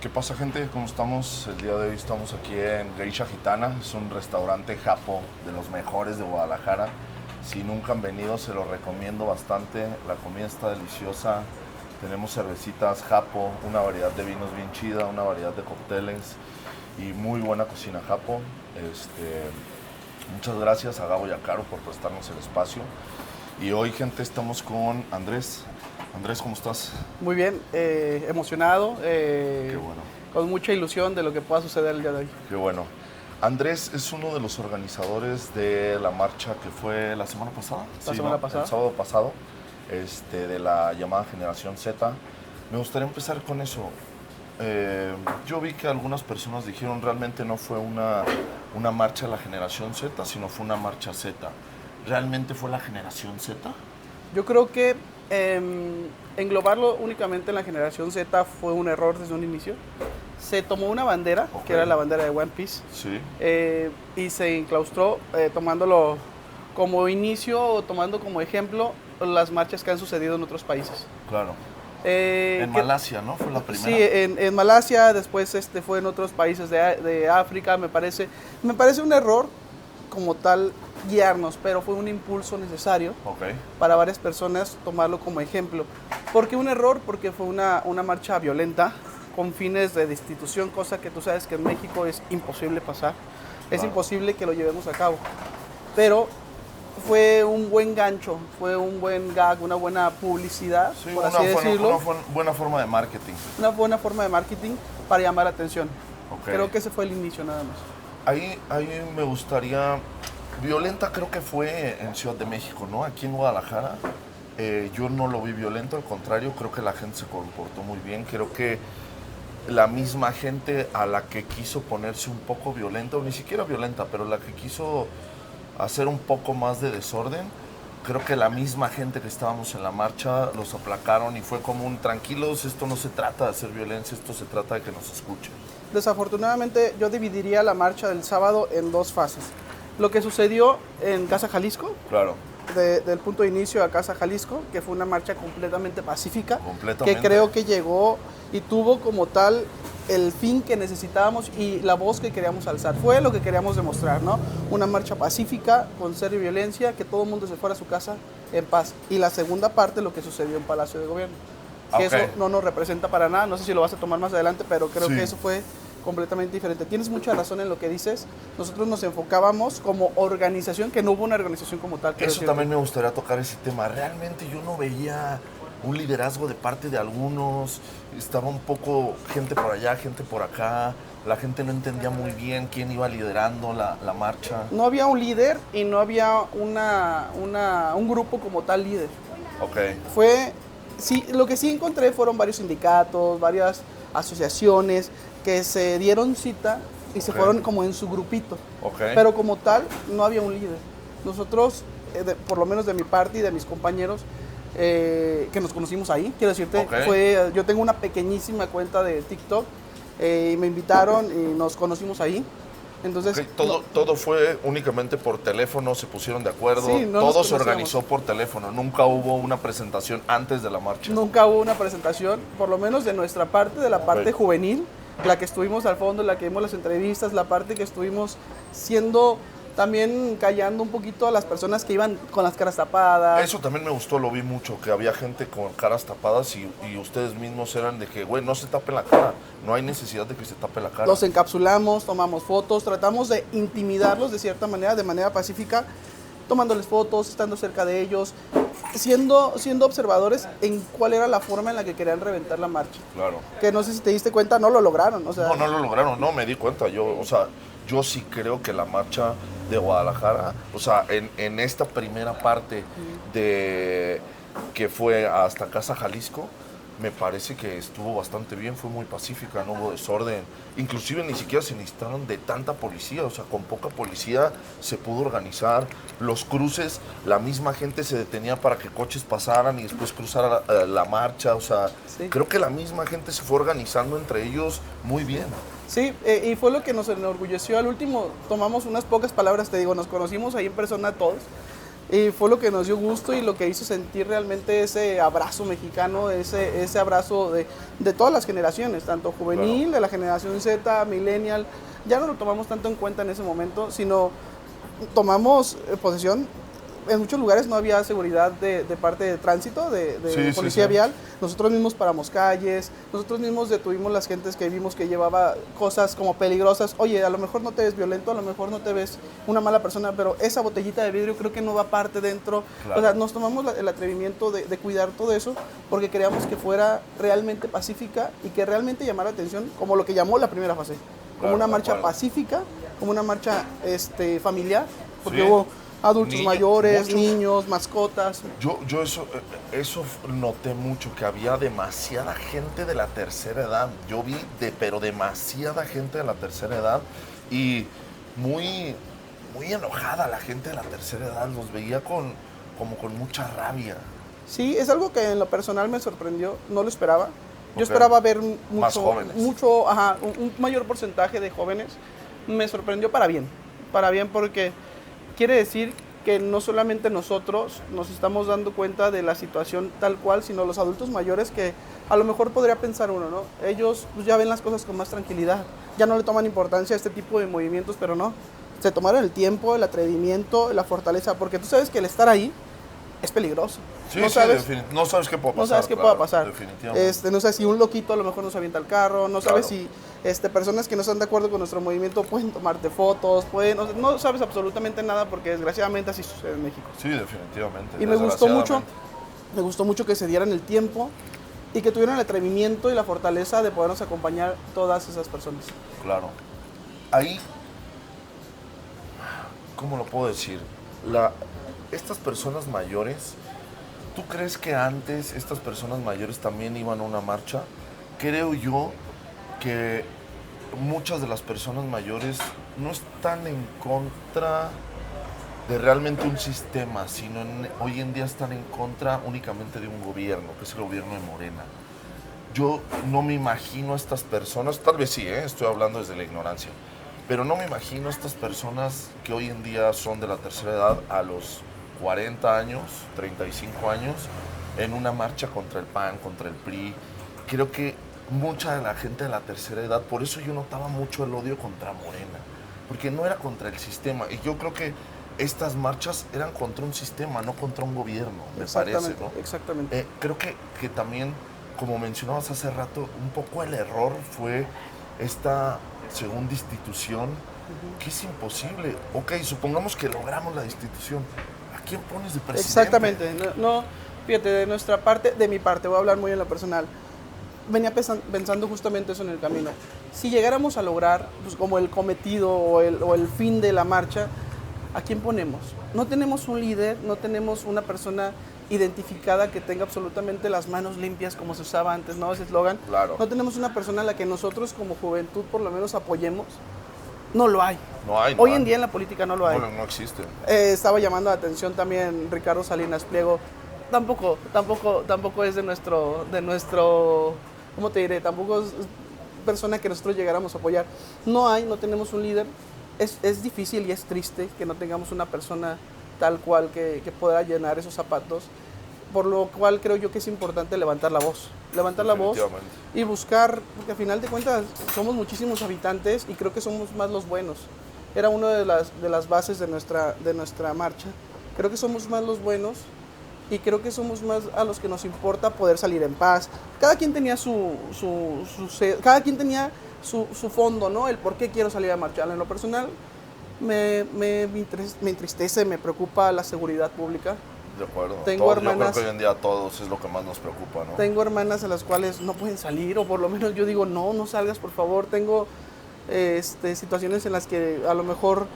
¿Qué pasa, gente? ¿Cómo estamos? El día de hoy estamos aquí en Geisha Gitana. Es un restaurante japo de los mejores de Guadalajara. Si nunca han venido, se lo recomiendo bastante. La comida está deliciosa. Tenemos cervecitas japo, una variedad de vinos bien chida, una variedad de cócteles y muy buena cocina japo. Muchas gracias a Gabo y a Caro por prestarnos el espacio. Y hoy, gente, estamos con Andrés. Andrés, ¿cómo estás? Muy bien, emocionado, Qué bueno. con mucha ilusión de lo que pueda suceder el día de hoy. Qué bueno. Andrés es uno de los organizadores de la marcha que fue la semana pasada. La semana pasada. El sábado pasado, de la llamada Generación Z. Me gustaría empezar con eso. Yo vi que algunas personas dijeron realmente no fue una marcha de la Generación Z, sino fue una marcha Z. ¿Realmente fue la Generación Z? Yo creo que englobarlo únicamente en la generación Z fue un error desde un inicio. Se tomó una bandera, Ok. que era la bandera de One Piece, Sí. y se enclaustró tomándolo como inicio o tomando como ejemplo las marchas que han sucedido en otros países. Claro. En Malasia, ¿no? Fue la primera. Sí, en Malasia, después fue en otros países de África. Me parece un error como tal guiarnos, pero fue un impulso necesario Ok. para varias personas tomarlo como ejemplo. ¿Por qué un error? Porque fue una marcha violenta con fines de destitución, cosa que tú sabes que en México es imposible pasar. Es Claro. imposible que lo llevemos a cabo. Pero fue un buen gancho, fue un buen gag, una buena publicidad, Sí, por así decirlo. una buena forma de marketing. Una buena forma de marketing para llamar la atención. Ok. Creo que ese fue el inicio nada más. Ahí me gustaría... Violenta creo que fue en Ciudad de México, ¿no? Aquí en Guadalajara yo no lo vi violento, al contrario, creo que la gente se comportó muy bien. Creo que la misma gente a la que quiso ponerse un poco violenta, o ni siquiera violenta, pero la que quiso hacer un poco más de desorden, creo que la misma gente que estábamos en la marcha los aplacaron y fue como un tranquilos, esto no se trata de hacer violencia, esto se trata de que nos escuchen. Desafortunadamente, yo dividiría la marcha del sábado en dos fases. Lo que sucedió en Casa Jalisco, Claro, del punto de inicio a Casa Jalisco, que fue una marcha completamente pacífica, completamente. que creo que llegó y tuvo como tal el fin que necesitábamos y la voz que queríamos alzar. Fue lo que queríamos demostrar, ¿no? Una marcha pacífica, con cero violencia, que todo el mundo se fuera a su casa en paz. Y la segunda parte, lo que sucedió en Palacio de Gobierno. Que Ok. eso no nos representa para nada, no sé si lo vas a tomar más adelante, pero creo Sí. que eso fue completamente diferente. Tienes mucha razón en lo que dices. Nosotros nos enfocábamos como organización, que no hubo una organización como tal. Eso también me gustaría tocar ese tema. Realmente yo no veía un liderazgo de parte de algunos. Estaba un poco gente por allá, gente por acá. La gente no entendía muy bien quién iba liderando la marcha. No había un líder y no había un grupo como tal líder. Ok, Sí, lo que sí encontré fueron varios sindicatos, varias asociaciones que se dieron cita y se Ok. fueron como en su grupito. ok. Pero como tal, no había un líder. Nosotros, por lo menos de mi parte y de mis compañeros, que nos conocimos ahí, quiero decirte, Ok. yo tengo una pequeñísima cuenta de TikTok y me invitaron y nos conocimos ahí. Entonces, Ok, todo fue únicamente por teléfono, se pusieron de acuerdo, Sí, no nos todo se conocíamos. organizó por teléfono, nunca hubo una presentación antes de la marcha. nunca hubo una presentación, por lo menos de nuestra parte, de la parte Ok. juvenil, la que estuvimos al fondo, la que vimos las entrevistas, la parte que estuvimos siendo también callando un poquito a las personas que iban con las caras tapadas. Eso también me gustó, lo vi mucho, que había gente con caras tapadas y ustedes mismos eran de que, güey, no se tape la cara, no hay necesidad de que se tape la cara. Los encapsulamos, tomamos fotos, tratamos de intimidarlos de cierta manera, de manera pacífica, tomándoles fotos, estando cerca de ellos, siendo observadores en cuál era la forma en la que querían reventar la marcha. Claro. Que no sé si te diste cuenta, no lo lograron. O sea, No lo lograron, no, me di cuenta. Yo sí creo que la marcha de Guadalajara, o sea, en esta primera parte de que fue hasta Casa Jalisco, me parece que estuvo bastante bien, fue muy pacífica, no hubo desorden. Inclusive ni siquiera se necesitaron de tanta policía, o sea, con poca policía se pudo organizar. Los cruces, la misma gente se detenía para que coches pasaran y después cruzara la marcha, o sea, Sí. creo que la misma gente se fue organizando entre ellos muy bien. Sí, y fue lo que nos enorgulleció. Al último tomamos unas pocas palabras, te digo, nos conocimos ahí en persona todos. Y fue lo que nos dio gusto y lo que hizo sentir realmente ese abrazo mexicano, ese abrazo de todas las generaciones, tanto juvenil, Claro. de la generación Z, millennial. Ya no lo tomamos tanto en cuenta en ese momento, sino tomamos posesión. En muchos lugares no había seguridad de parte de tránsito, de Sí, sí, policía sí. vial. Nosotros mismos paramos calles, nosotros mismos detuvimos las gentes que vimos que llevaba cosas como peligrosas. Oye, a lo mejor no te ves violento, a lo mejor no te ves una mala persona, pero esa botellita de vidrio creo que no va parte dentro. Claro. O sea, nos tomamos el atrevimiento de cuidar todo eso porque queríamos que fuera realmente pacífica y que realmente llamara la atención como lo que llamó la primera fase. Como Claro, una de marcha acuerdo. pacífica, como una marcha porque porque Sí. hubo adultos mayores, Muchos. niños, mascotas. Yo eso noté mucho, que había demasiada gente de la tercera edad. Yo vi, pero demasiada gente de la tercera edad y muy, muy enojada la gente de la tercera edad. Los veía como con mucha rabia. Sí, es algo que en lo personal me sorprendió, no lo esperaba. Yo Ok. esperaba ver Más jóvenes. un mayor porcentaje de jóvenes. Me sorprendió para bien porque quiere decir que no solamente nosotros nos estamos dando cuenta de la situación tal cual, sino los adultos mayores que a lo mejor podría pensar uno, ¿no? Ellos pues, ya ven las cosas con más tranquilidad, ya no le toman importancia a este tipo de movimientos, pero no, se tomaron el tiempo, el atrevimiento, la fortaleza, porque tú sabes que el estar ahí es peligroso. Sí, No sí, sabes, no sabes qué puede pasar. no sabes qué claro, pueda pasar. Definitivamente. No sabes si un loquito a lo mejor nos avienta el carro, no sabes Claro. si personas que no están de acuerdo con nuestro movimiento pueden tomarte fotos, no sabes absolutamente nada porque desgraciadamente así sucede en México. Sí, definitivamente. Y me desgraciadamente. gustó mucho que se dieran el tiempo y que tuvieran el atrevimiento y la fortaleza de podernos acompañar todas esas personas. Claro. Ahí, ¿cómo lo puedo decir? Estas personas mayores, ¿tú crees que antes estas personas mayores también iban a una marcha? Creo yo que muchas de las personas mayores no están en contra de realmente un sistema, sino hoy en día están en contra únicamente de un gobierno, que es el gobierno de Morena. Yo no me imagino a estas personas, tal vez sí, estoy hablando desde la ignorancia, pero no me imagino a estas personas que hoy en día son de la tercera edad a los 40 años, 35 años, en una marcha contra el PAN, contra el PRI. Creo que mucha de la gente de la tercera edad, por eso yo notaba mucho el odio contra Morena, porque no era contra el sistema. Y yo creo que estas marchas eran contra un sistema, no contra un gobierno, me parece, ¿no? Exactamente. Creo que también, como mencionabas hace rato, un poco el error fue esta segunda institución, que es imposible. Ok, supongamos que logramos la institución. ¿A quién pones de presidente? Exactamente. No, fíjate, de mi parte, voy a hablar muy en lo personal. Venía pensando justamente eso en el camino. Si llegáramos a lograr, pues, como el cometido o el fin de la marcha, ¿a quién ponemos? No tenemos un líder, no tenemos una persona identificada que tenga absolutamente las manos limpias como se usaba antes, ¿no? Ese eslogan. Claro. No tenemos una persona a la que nosotros como juventud por lo menos apoyemos. No lo hay. No hay. Hoy en día en la política no lo hay. No existe. Estaba llamando la atención también Ricardo Salinas Pliego. Tampoco es de nuestro, ¿cómo te diré? Tampoco es persona que nosotros llegáramos a apoyar. No tenemos un líder. Es difícil y es triste que no tengamos una persona tal cual que pueda llenar esos zapatos, por lo cual creo yo que es importante levantar la voz. Levantar la voz y buscar, porque al final de cuentas somos muchísimos habitantes y creo que somos más los buenos. Era una de las bases de nuestra marcha. Creo que somos más los buenos y creo que somos más a los que nos importa poder salir en paz. Cada quien tenía cada quien tenía su fondo, ¿no? El por qué quiero salir a marchar. En lo personal me entristece, me preocupa la seguridad pública. De acuerdo. Tengo Yo creo hermanas, que hoy en día a todos es lo que más nos preocupa, ¿no? tengo hermanas a las cuales no pueden salir, o por lo menos yo digo, no salgas, por favor. Tengo situaciones en las que a lo mejor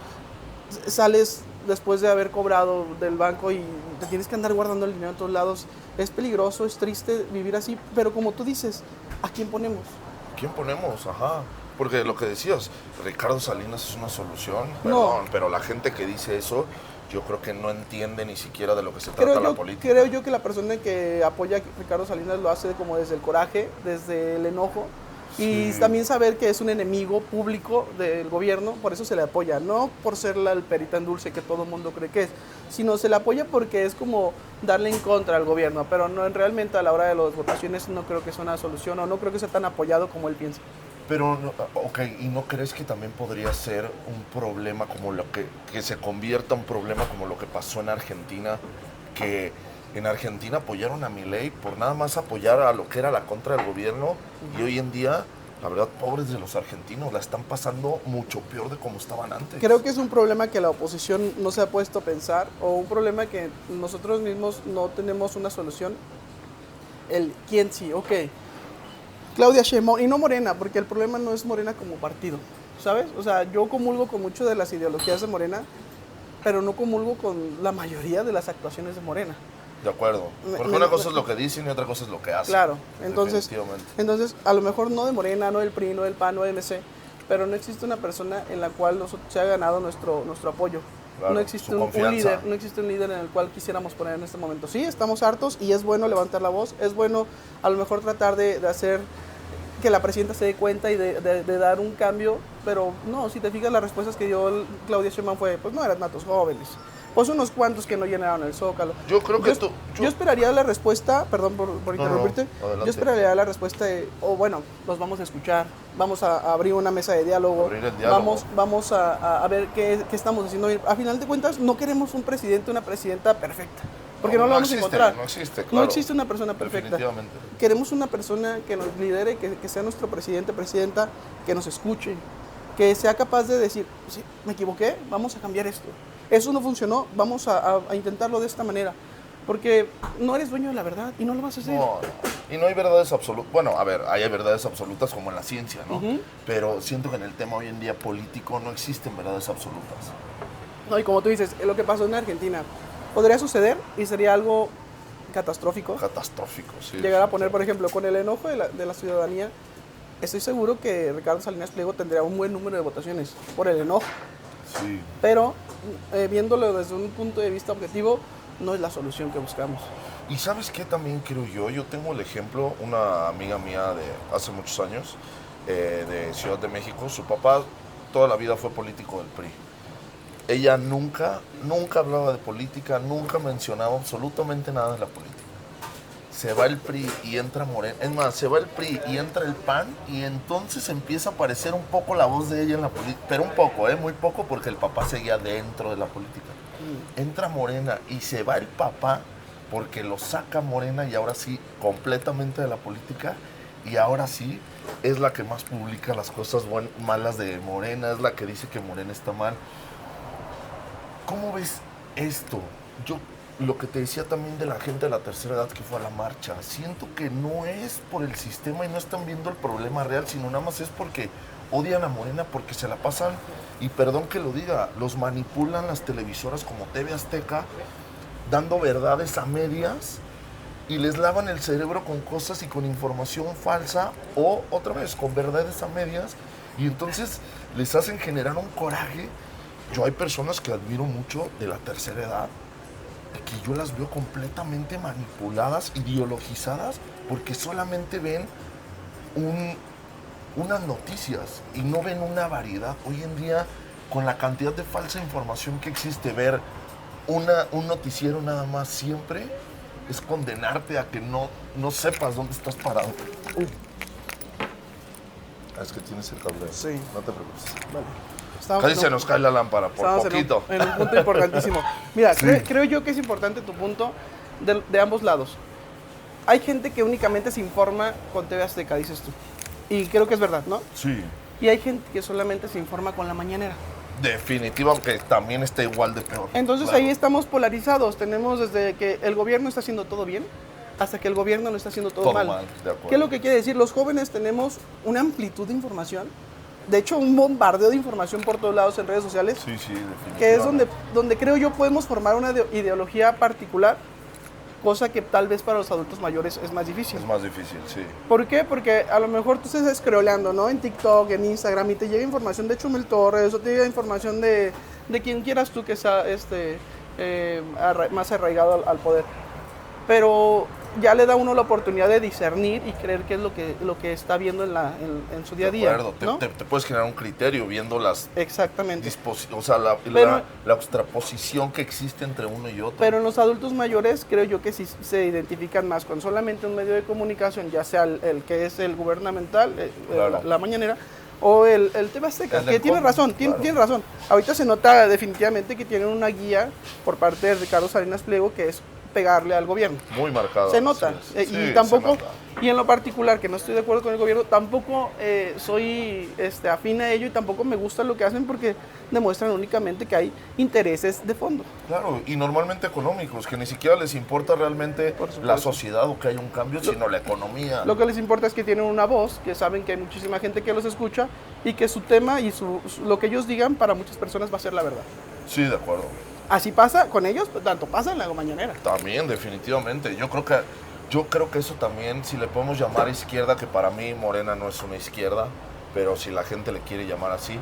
sales después de haber cobrado del banco y te tienes que andar guardando el dinero en todos lados. Es peligroso, es triste vivir así, pero como tú dices, ¿a quién ponemos? ¿Quién ponemos? Ajá. Porque lo que decías, Ricardo Salinas es una solución, No. perdón, pero la gente que dice eso, yo creo que no entiende ni siquiera de lo que se trata la política. Creo yo que la persona que apoya a Ricardo Salinas lo hace como desde el coraje, desde el enojo, Y Sí. también saber que es un enemigo público del gobierno, por eso se le apoya, no por ser el perita en dulce que todo el mundo cree que es, sino se le apoya porque es como darle en contra al gobierno, pero no realmente a la hora de las votaciones no creo que sea una solución o no creo que sea tan apoyado como él piensa. Pero, ok, ¿y no crees que también podría ser un problema como lo que se convierta un problema como lo que pasó en Argentina? Que en Argentina apoyaron a Milei por nada más apoyar a lo que era la contra del gobierno y hoy en día, la verdad, pobres de los argentinos, la están pasando mucho peor de como estaban antes. Creo que es un problema que la oposición no se ha puesto a pensar o un problema que nosotros mismos no tenemos una solución. El quién sí, ok. Claudia Sheinbaum, y no Morena, porque el problema no es Morena como partido, ¿sabes? O sea, yo comulgo con mucho de las ideologías de Morena, pero no comulgo con la mayoría de las actuaciones de Morena. De acuerdo. Porque una cosa es lo que dicen y otra cosa es lo que hacen. Claro, entonces Definitivamente. a lo mejor no de Morena, no del PRI, no del PAN, no del MC, pero no existe una persona en la cual se ha ganado nuestro apoyo. Claro, No existe su un confianza. líder, no existe un líder en el cual quisiéramos poner en este momento. Sí, estamos hartos y es bueno levantar la voz, es bueno a lo mejor tratar de hacer que la presidenta se dé cuenta y de dar un cambio, pero no, si te fijas las respuestas que dio Claudia Sheinbaum fue, pues no eran tantos jóvenes, pues unos cuantos que no llenaron el Zócalo. Yo creo que Yo esperaría la respuesta, perdón por interrumpirte, adelante. yo esperaría la respuesta de, bueno, los vamos a escuchar, vamos a abrir una mesa de diálogo, Abrir el diálogo. vamos a ver qué estamos haciendo. A final de cuentas, no queremos un presidente, una presidenta perfecta, porque no lo vamos a encontrar. No existe, claro. No existe una persona perfecta. Definitivamente. Queremos una persona que nos lidere, que sea nuestro presidente, presidenta, que nos escuche, que sea capaz de decir, sí, me equivoqué, vamos a cambiar esto. Eso no funcionó, vamos a intentarlo de esta manera. Porque no eres dueño de la verdad y no lo vas a hacer. No, y no hay verdades absolutas. Bueno, a ver, hay verdades absolutas como en la ciencia, ¿no? Pero siento que en el tema hoy en día político no existen verdades absolutas. No, y como tú dices, lo que pasó en Argentina podría suceder y sería algo catastrófico. Catastrófico, sí. Llegar a poner, por ejemplo, con el enojo de la ciudadanía, estoy seguro que Ricardo Salinas Pliego tendría un buen número de votaciones por el enojo. Sí. Pero viéndolo desde un punto de vista objetivo, no es la solución que buscamos. Y ¿sabes qué también creo yo? Yo tengo el ejemplo, una amiga mía de hace muchos años, de Ciudad de México, su papá toda la vida fue político del PRI. Ella nunca hablaba de política, nunca mencionaba absolutamente nada de la política. Se va el PRI y entra Morena. Es más, se va el PRI y entra el PAN y entonces empieza a aparecer un poco la voz de ella en la política. Pero un poco, muy poco porque el papá seguía dentro de la política. Entra Morena y se va el papá porque lo saca Morena y ahora sí, completamente de la política. Y ahora sí, es la que más publica las cosas malas de Morena, es la que dice que Morena está mal. ¿Cómo ves esto? Yo, lo que te decía también de la gente de la tercera edad que fue a la marcha, siento que no es por el sistema y no están viendo el problema real, sino nada más es porque odian a Morena, porque se la pasan, y perdón que lo diga, los manipulan las televisoras como TV Azteca, dando verdades a medias, y les lavan el cerebro con cosas y con información falsa, o otra vez, con verdades a medias, y entonces les hacen generar un coraje. Yo hay personas que admiro mucho de la tercera edad, que yo las veo completamente manipuladas, ideologizadas, porque solamente ven unas noticias y no ven una variedad. Hoy en día, con la cantidad de falsa información que existe, ver un noticiero nada más siempre es condenarte a que no sepas dónde estás parado. Es que tienes el cable. Sí. No te preocupes. Vale. Casi se nos cae la lámpara, por Estamos poquito. en un punto importantísimo. Mira, Sí. creo yo que es importante tu punto de ambos lados. Hay gente que únicamente se informa con TV Azteca, dices tú. Y creo que es verdad, ¿no? Sí. Y hay gente que solamente se informa con la mañanera. Definitivo, aunque también está igual de peor. Entonces Claro. ahí estamos polarizados. Tenemos desde que el gobierno está haciendo todo bien hasta que el gobierno no está haciendo todo, Todo mal. mal, de acuerdo. ¿Qué es lo que quiere decir? Los jóvenes tenemos una amplitud de información. De hecho, un bombardeo de información por todos lados en redes sociales. Sí, definitivamente. Que es donde creo yo podemos formar una ideología particular, cosa que tal vez para los adultos mayores es más difícil. Es más difícil, sí. ¿Por qué? Porque a lo mejor tú estás scrolleando, ¿no? En TikTok, en Instagram, y te llega información de Chumel Torres, o te llega información de quien quieras tú que sea más arraigado al poder. Pero ya le da a uno la oportunidad de discernir y creer qué es lo que está viendo en su día a día. De acuerdo, ¿no? te puedes generar un criterio viendo las Exactamente. o sea, Pero- la extraposición que existe entre uno y otro. Pero en los adultos mayores creo yo que sí se identifican más con solamente un medio de comunicación, ya sea el que es el gubernamental, Claro. la mañanera, o el TV Azteca, El que del tiene com, razón, claro. tiene razón. Ahorita se nota definitivamente que tienen una guía por parte de Ricardo Salinas Pliego que es pegarle al gobierno. Muy marcado. Se nota. Sí, Y tampoco, se nota. y en lo particular, que no estoy de acuerdo con el gobierno, tampoco soy afín a ello y tampoco me gusta lo que hacen porque demuestran únicamente que hay intereses de fondo. Claro, y normalmente económicos, que ni siquiera les importa realmente Por supuesto. la sociedad o que haya un cambio, sino la economía. Lo que les importa es que tienen una voz, que saben que hay muchísima gente que los escucha y que su tema y lo que ellos digan para muchas personas va a ser la verdad. Sí, de acuerdo. Así pasa con ellos, tanto pasa en la mañanera. También, definitivamente. Yo creo que eso también, si le podemos llamar izquierda, que para mí Morena no es una izquierda, pero si la gente le quiere llamar así,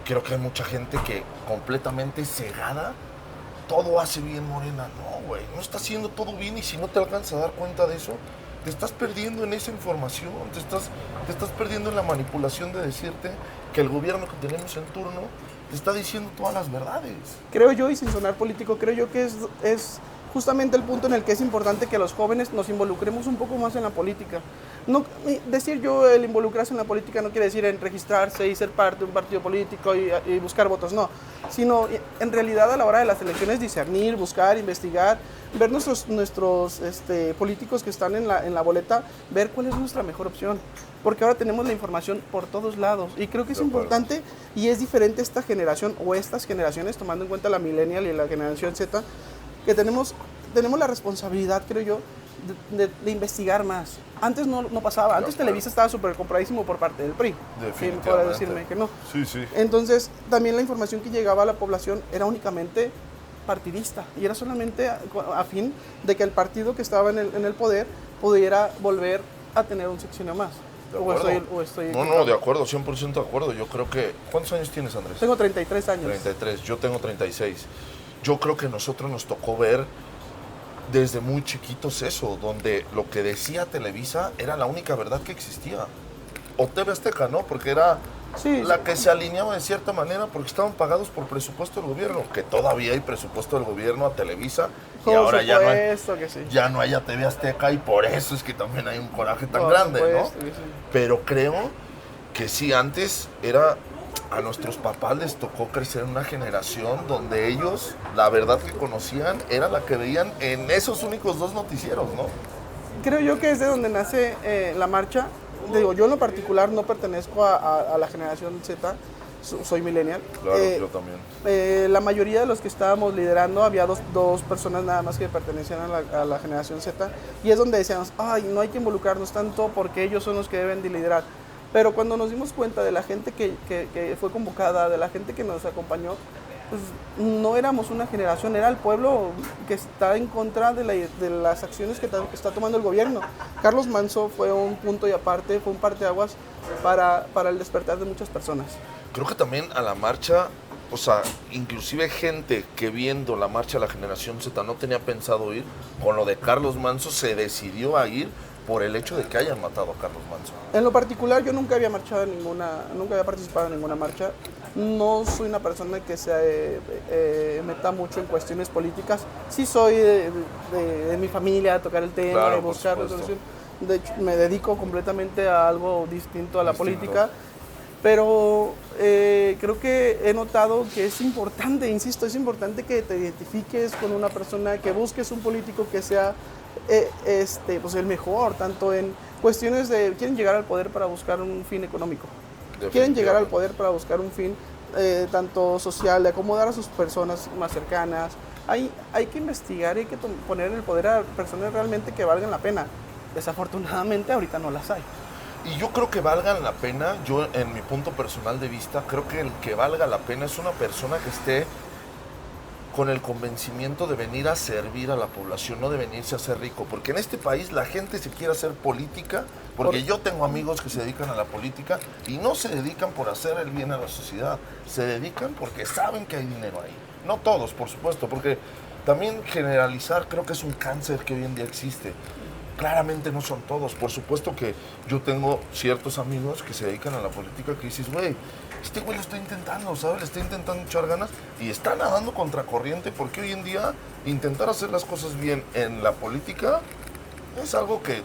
creo que hay mucha gente que completamente cegada, todo hace bien Morena. No, güey, no está haciendo todo bien y si no te alcanzas a dar cuenta de eso, te estás perdiendo en esa información, te estás perdiendo en la manipulación de decirte que el gobierno que tenemos en turno te está diciendo todas las verdades. Creo yo, y sin sonar político, creo yo que es justamente el punto en el que es importante que los jóvenes nos involucremos un poco más en la política. No, decir yo el involucrarse en la política no quiere decir en registrarse y ser parte de un partido político y buscar votos, no. Sino en realidad a la hora de las elecciones discernir, buscar, investigar, ver nuestros políticos que están en la boleta, ver cuál es nuestra mejor opción. Porque ahora tenemos la información por todos lados y creo que es importante y es diferente esta generación o estas generaciones, tomando en cuenta la millennial y la generación Z, que tenemos la responsabilidad, creo yo, de investigar más. Antes no pasaba, antes Televisa estaba súper compradísimo por parte del PRI. Definitivamente. Podrá decirme que no. Sí, sí. Entonces, también la información que llegaba a la población era únicamente partidista y era solamente a fin de que el partido que estaba en el poder pudiera volver a tener un sexenio más. ¿O estoy No, de acuerdo, 100% de acuerdo. Yo creo que... ¿Cuántos años tienes, Andrés? Tengo 33 años. 33, yo tengo 36. Yo creo que a nosotros nos tocó ver desde muy chiquitos eso, donde lo que decía Televisa era la única verdad que existía. O TV Azteca, ¿no? Porque era la que se alineaba de cierta manera porque estaban pagados por presupuesto del gobierno, que todavía hay presupuesto del gobierno a Televisa y ahora ya no hay a TV Azteca y por eso es que también hay un coraje tan grande, ¿no? Que sí. Pero creo que sí, antes a nuestros papás les tocó crecer en una generación donde ellos, la verdad que conocían, era la que veían en esos únicos dos noticieros, ¿no? Creo yo que es de donde nace la marcha. Digo, yo en lo particular no pertenezco a la generación Z, soy millennial. Claro, yo también. La mayoría de los que estábamos liderando, había dos personas nada más que pertenecían a la generación Z, y es donde decíamos, ay, no hay que involucrarnos tanto porque ellos son los que deben de liderar. Pero cuando nos dimos cuenta de la gente que fue convocada, de la gente que nos acompañó, pues no éramos una generación, era el pueblo que está en contra de las acciones que está tomando el gobierno. Carlos Manzo fue un punto y aparte, fue un parteaguas para el despertar de muchas personas. Creo que también a la marcha, o sea, inclusive gente que viendo la marcha de la generación Z no tenía pensado ir, con lo de Carlos Manzo se decidió a ir por el hecho de que hayan matado a Carlos Manzo. En lo particular, yo nunca había nunca había participado en ninguna marcha. No soy una persona que se meta mucho en cuestiones políticas. Sí soy de mi familia, a tocar el tema, Claro, de buscar por resolución. De hecho, me dedico completamente a algo distinto a la política. Pero creo que he notado que es importante, insisto, es importante que te identifiques con una persona, que busques un político que sea pues el mejor, tanto en cuestiones de quieren llegar al poder para buscar un fin económico, quieren llegar al poder para buscar un fin tanto social, de acomodar a sus personas más cercanas. Hay que investigar, hay que poner en el poder a personas realmente que valgan la pena. Desafortunadamente ahorita no las hay. Y yo creo que valgan la pena, yo en mi punto personal de vista, creo que el que valga la pena es una persona que esté con el convencimiento de venir a servir a la población, no de venirse a ser rico. Porque en este país la gente se quiere hacer política, porque yo tengo amigos que se dedican a la política y no se dedican por hacer el bien a la sociedad, se dedican porque saben que hay dinero ahí. No todos, por supuesto, porque también generalizar creo que es un cáncer que hoy en día existe. Claramente no son todos. Por supuesto que yo tengo ciertos amigos que se dedican a la política que dices, güey, este güey lo está intentando, ¿sabes? Le está intentando echar ganas y está nadando contracorriente porque hoy en día intentar hacer las cosas bien en la política es algo que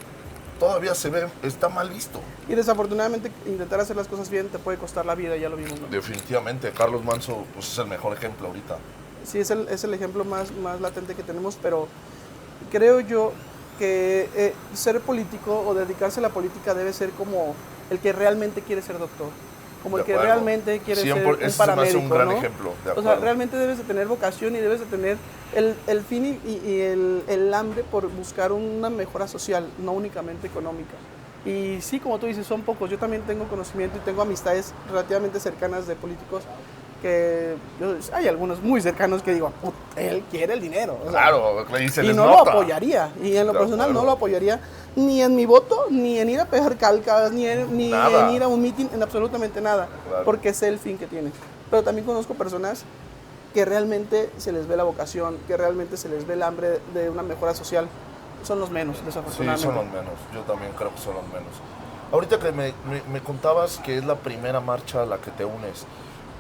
todavía se ve, está mal visto. Y desafortunadamente intentar hacer las cosas bien te puede costar la vida, ya lo vimos, ¿no? Definitivamente, Carlos Manso pues, es el mejor ejemplo ahorita. Sí, es el ejemplo más latente que tenemos, pero creo yo que ser político o dedicarse a la política debe ser como el que realmente quiere ser doctor, como el que realmente quiere ser un paramédico, un gran ¿no? ejemplo, o sea, realmente debes de tener vocación y debes de tener el fin y el hambre por buscar una mejora social, no únicamente económica. Y sí, como tú dices, son pocos. Yo también tengo conocimiento y tengo amistades relativamente cercanas de políticos que hay algunos muy cercanos que digo, él quiere el dinero. O sea, claro, y no lo apoyaría. Y en lo personal no lo apoyaría ni en mi voto, ni en ir a pegar calcas, ni en ir a un meeting, en absolutamente nada. Claro. Porque sé el fin que tiene. Pero también conozco personas que realmente se les ve la vocación, que realmente se les ve el hambre de una mejora social. Son los menos, desafortunadamente. Sí, son los menos. Yo también creo que son los menos. Ahorita que me contabas que es la primera marcha a la que te unes,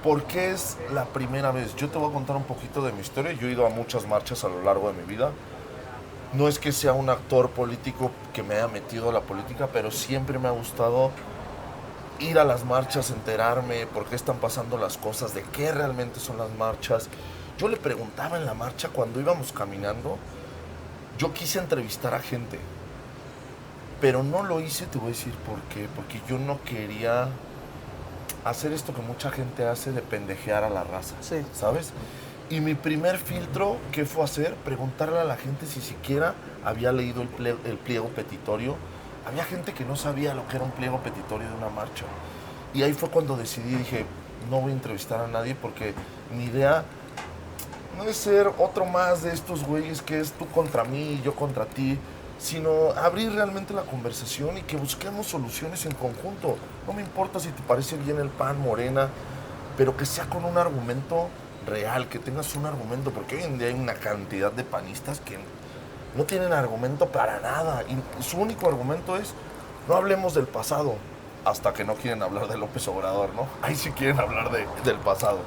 ¿por qué es la primera vez? Yo te voy a contar un poquito de mi historia. Yo he ido a muchas marchas a lo largo de mi vida. No es que sea un actor político que me haya metido a la política, pero siempre me ha gustado ir a las marchas, enterarme por qué están pasando las cosas, de qué realmente son las marchas. Yo le preguntaba en la marcha cuando íbamos caminando, yo quise entrevistar a gente, pero no lo hice, te voy a decir por qué. Porque yo no quería hacer esto que mucha gente hace de pendejear a la raza, sí. ¿Sabes? Y mi primer filtro, ¿qué fue hacer? Preguntarle a la gente si siquiera había leído el pliego petitorio. Había gente que no sabía lo que era un pliego petitorio de una marcha. Y ahí fue cuando decidí, dije, no voy a entrevistar a nadie porque mi idea no es ser otro más de estos güeyes que es tú contra mí, yo contra ti, sino abrir realmente la conversación y que busquemos soluciones en conjunto. No me importa si te parece bien el PAN, Morena, pero que sea con un argumento real, que tengas un argumento, porque hoy en día hay una cantidad de panistas que no tienen argumento para nada, y su único argumento es, no hablemos del pasado, hasta que no quieren hablar de López Obrador, ¿no? Ahí sí quieren hablar del pasado.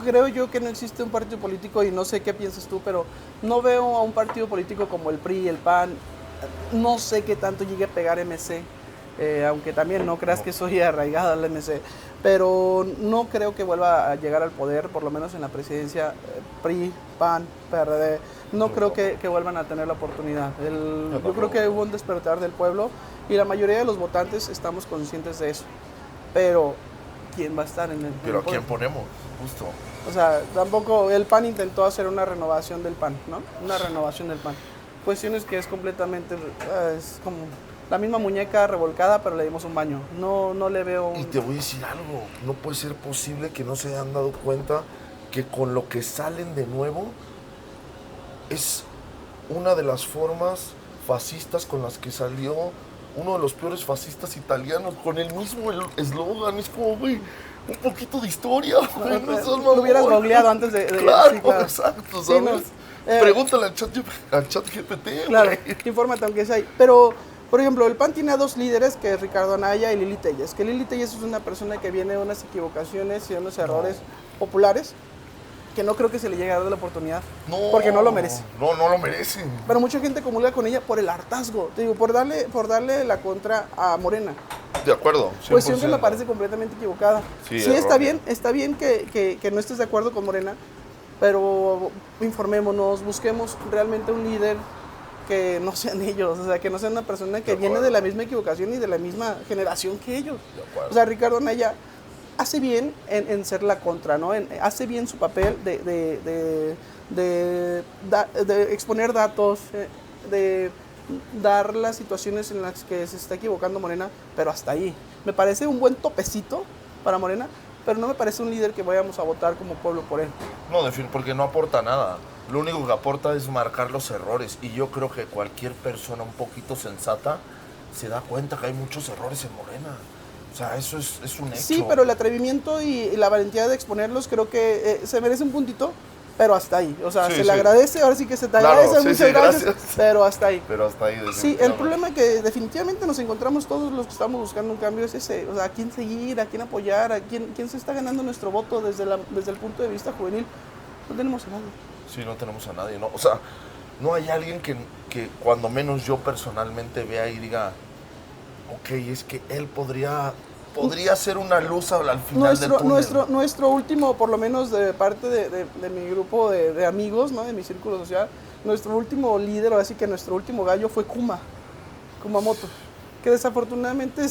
Creo yo que no existe un partido político, y no sé qué piensas tú, pero no veo a un partido político como el PRI, el PAN, no sé qué tanto llegue a pegar MC, aunque también no creas que soy arraigado al MC, pero no creo que vuelva a llegar al poder, por lo menos en la presidencia, PRI, PAN, PRD, no creo que vuelvan a tener la oportunidad. Yo creo que hubo un despertar del pueblo y la mayoría de los votantes estamos conscientes de eso, pero ¿quién va a estar en el Pero ¿a quién ponemos? Justo. O sea, tampoco el PAN intentó hacer una renovación del PAN, ¿no? Una renovación del PAN. Cuestiones que es completamente, es como la misma muñeca revolcada, pero le dimos un baño. No le veo... Y te voy a decir algo, no puede ser posible que no se hayan dado cuenta que con lo que salen de nuevo es una de las formas fascistas con las que salió uno de los peores fascistas italianos, con el mismo eslogan. Es como, güey, un poquito de historia. Lo hubieras googleado antes de claro, sí, claro, exacto, ¿sabes? Sí, no, pregúntale al chat GPT. Claro, infórmate aunque sea ahí. Pero, por ejemplo, el PAN tiene a dos líderes, que es Ricardo Anaya y Lili Telles. Que Lili Telles es una persona que viene de unas equivocaciones y de unos errores populares, que no creo que se le llegue a dar la oportunidad, porque no lo merece. No lo merece. Pero mucha gente comulga con ella por el hartazgo, te digo, por darle la contra a Morena. De acuerdo. Pues siempre me parece completamente equivocada. Sí, está bien que no estés de acuerdo con Morena, pero informémonos, busquemos realmente un líder que no sean ellos, o sea, que no sea una persona que viene de la misma equivocación y de la misma generación que ellos. O sea, Ricardo Anaya hace bien en ser la contra, ¿no? Hace bien su papel de exponer datos, de dar las situaciones en las que se está equivocando Morena, pero hasta ahí. Me parece un buen topecito para Morena, pero no me parece un líder que vayamos a votar como pueblo por él. No, porque no aporta nada. Lo único que aporta es marcar los errores, y yo creo que cualquier persona un poquito sensata se da cuenta que hay muchos errores en Morena. O sea, eso es un hecho. Sí, pero el atrevimiento y la valentía de exponerlos creo que se merece un puntito, pero hasta ahí. O sea, Sí, se sí. le agradece, ahora sí que se te Claro, agradece, sí, muchas sí, gracias, gracias. pero hasta ahí. Pero hasta ahí, Sí, el definitivamente. problema que definitivamente nos encontramos todos los que estamos buscando un cambio es ese, o sea, a quién seguir, a quién apoyar, quién se está ganando nuestro voto desde el punto de vista juvenil. No tenemos a nadie. Sí, no tenemos a nadie, ¿no? O sea, no hay alguien que cuando menos yo personalmente vea y diga, ok, es que él podría ser una luz al final del túnel. Nuestro último, por lo menos de parte de mi grupo de amigos, ¿no? De mi círculo social, nuestro último líder, o así que nuestro último gallo fue Kumamoto, que desafortunadamente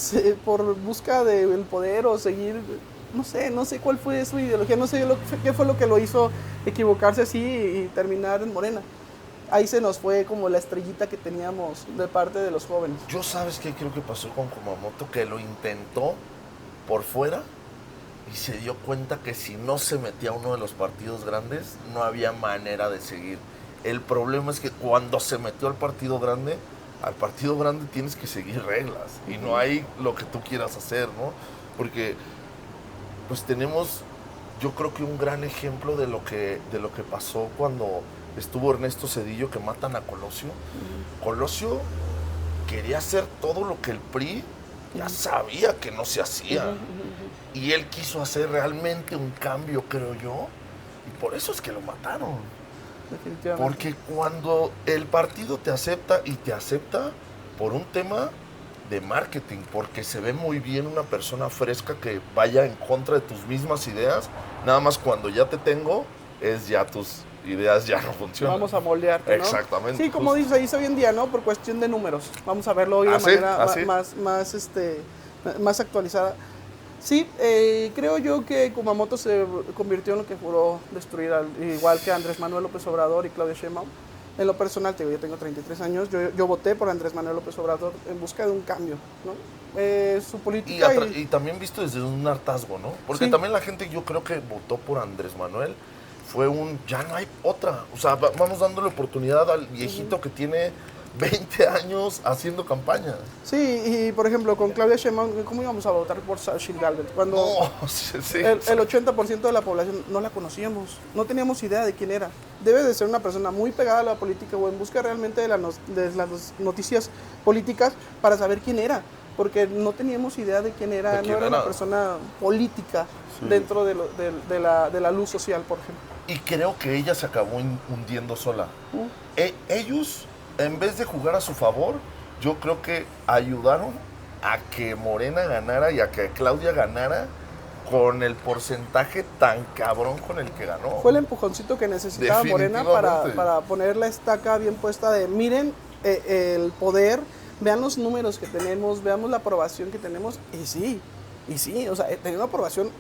por busca del poder o seguir, no sé cuál fue su ideología, no sé qué fue lo que lo hizo equivocarse así y terminar en Morena. Ahí se nos fue como la estrellita que teníamos de parte de los jóvenes. Yo sabes qué creo que pasó con Kumamoto, que lo intentó por fuera y se dio cuenta que si no se metía a uno de los partidos grandes, no había manera de seguir. El problema es que cuando se metió al partido grande tienes que seguir reglas y no hay lo que tú quieras hacer, ¿no? Porque pues tenemos, yo creo que un gran ejemplo de lo que pasó cuando estuvo Ernesto Zedillo, que matan a Colosio. Colosio quería hacer todo lo que el PRI ya sabía que no se hacía. Y él quiso hacer realmente un cambio, creo yo. Y por eso es que lo mataron. Definitivamente. Porque cuando el partido te acepta y te acepta por un tema de marketing, porque se ve muy bien una persona fresca que vaya en contra de tus mismas ideas, nada más cuando ya te tengo, es ya tus ideas ya no funcionan. Vamos a moldearte, ¿no? Exactamente. Sí, como dice hoy en día, ¿no? Por cuestión de números. Vamos a verlo hoy de manera más actualizada. Sí, creo yo que Kumamoto se convirtió en lo que juró destruir, igual que Andrés Manuel López Obrador y Claudia Sheinbaum. En lo personal, yo tengo 33 años, yo voté por Andrés Manuel López Obrador en busca de un cambio, ¿no? Su política y también visto desde un hartazgo, ¿no? Porque sí. también la gente, yo creo que votó por Andrés Manuel, fue ya no hay otra. O sea, vamos dándole oportunidad al viejito que tiene 20 años haciendo campaña. Sí, y por ejemplo, con Claudia Sheinbaum, ¿cómo íbamos a votar por Xochitl Gálvez? Cuando el 80% de la población no la conocíamos, no teníamos idea de quién era. Debe de ser una persona muy pegada a la política o en busca realmente de las noticias políticas para saber quién era, porque no teníamos idea de quién era, no era una persona política dentro de la luz social, por ejemplo. Y creo que ella se acabó hundiendo sola. Ellos, en vez de jugar a su favor, yo creo que ayudaron a que Morena ganara y a que Claudia ganara con el porcentaje tan cabrón con el que ganó. Fue el empujoncito que necesitaba Morena para poner la estaca bien puesta de miren el poder, vean los números que tenemos, veamos la aprobación que tenemos. Y sí, o sea, tenía una aprobación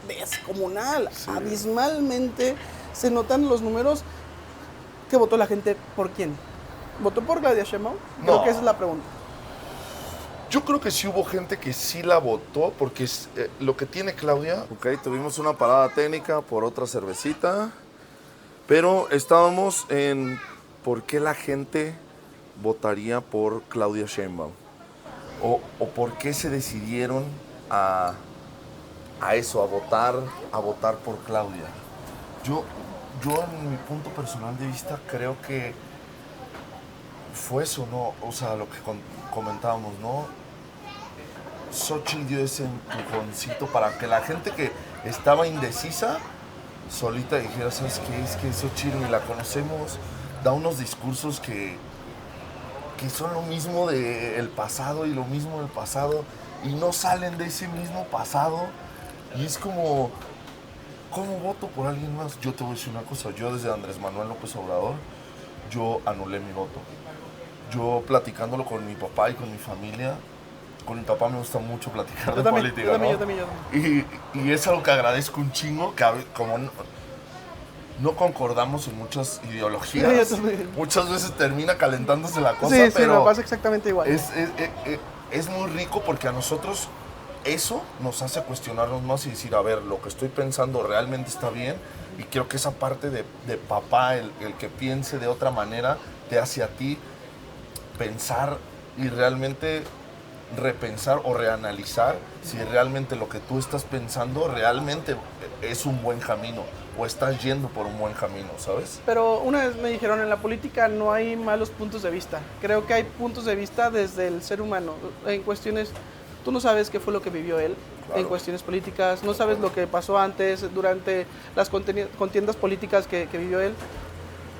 descomunal, abismalmente. Se notan los números que votó la gente. ¿Por quién? ¿Votó por Claudia Sheinbaum? Creo que esa es la pregunta. Yo creo que sí hubo gente que sí la votó, porque lo que tiene Claudia... Ok, tuvimos una parada técnica por otra cervecita, pero estábamos en por qué la gente votaría por Claudia Sheinbaum. O por qué se decidieron a eso, a votar por Claudia. Yo en mi punto personal de vista creo que fue eso, ¿no? O sea, lo que comentábamos, ¿no? Xochitl dio ese empujoncito para que la gente que estaba indecisa solita dijera, ¿sabes qué? Es que Xochitl ni la conocemos, da unos discursos que son lo mismo del pasado y lo mismo del pasado y no salen de ese mismo pasado y es como, ¿cómo voto por alguien más? Yo te voy a decir una cosa, yo desde Andrés Manuel López Obrador, yo anulé mi voto. Yo platicándolo con mi papá y con mi familia, con mi papá me gusta mucho platicar de política, yo también. Y es algo que agradezco un chingo, que como no concordamos en muchas ideologías, muchas veces termina calentándose la cosa, pero me pasa exactamente igual. Es muy rico porque a nosotros eso nos hace cuestionarnos más y decir, a ver, lo que estoy pensando realmente está bien, y creo que esa parte de papá, el que piense de otra manera, te hace a ti pensar y realmente repensar o reanalizar si realmente lo que tú estás pensando realmente es un buen camino o estás yendo por un buen camino, ¿sabes? Pero una vez me dijeron, en la política no hay malos puntos de vista. Creo que hay puntos de vista desde el ser humano. En cuestiones, tú no sabes qué fue lo que vivió él. Claro. En cuestiones políticas, no sabes lo que pasó antes, durante las contiendas políticas que vivió él.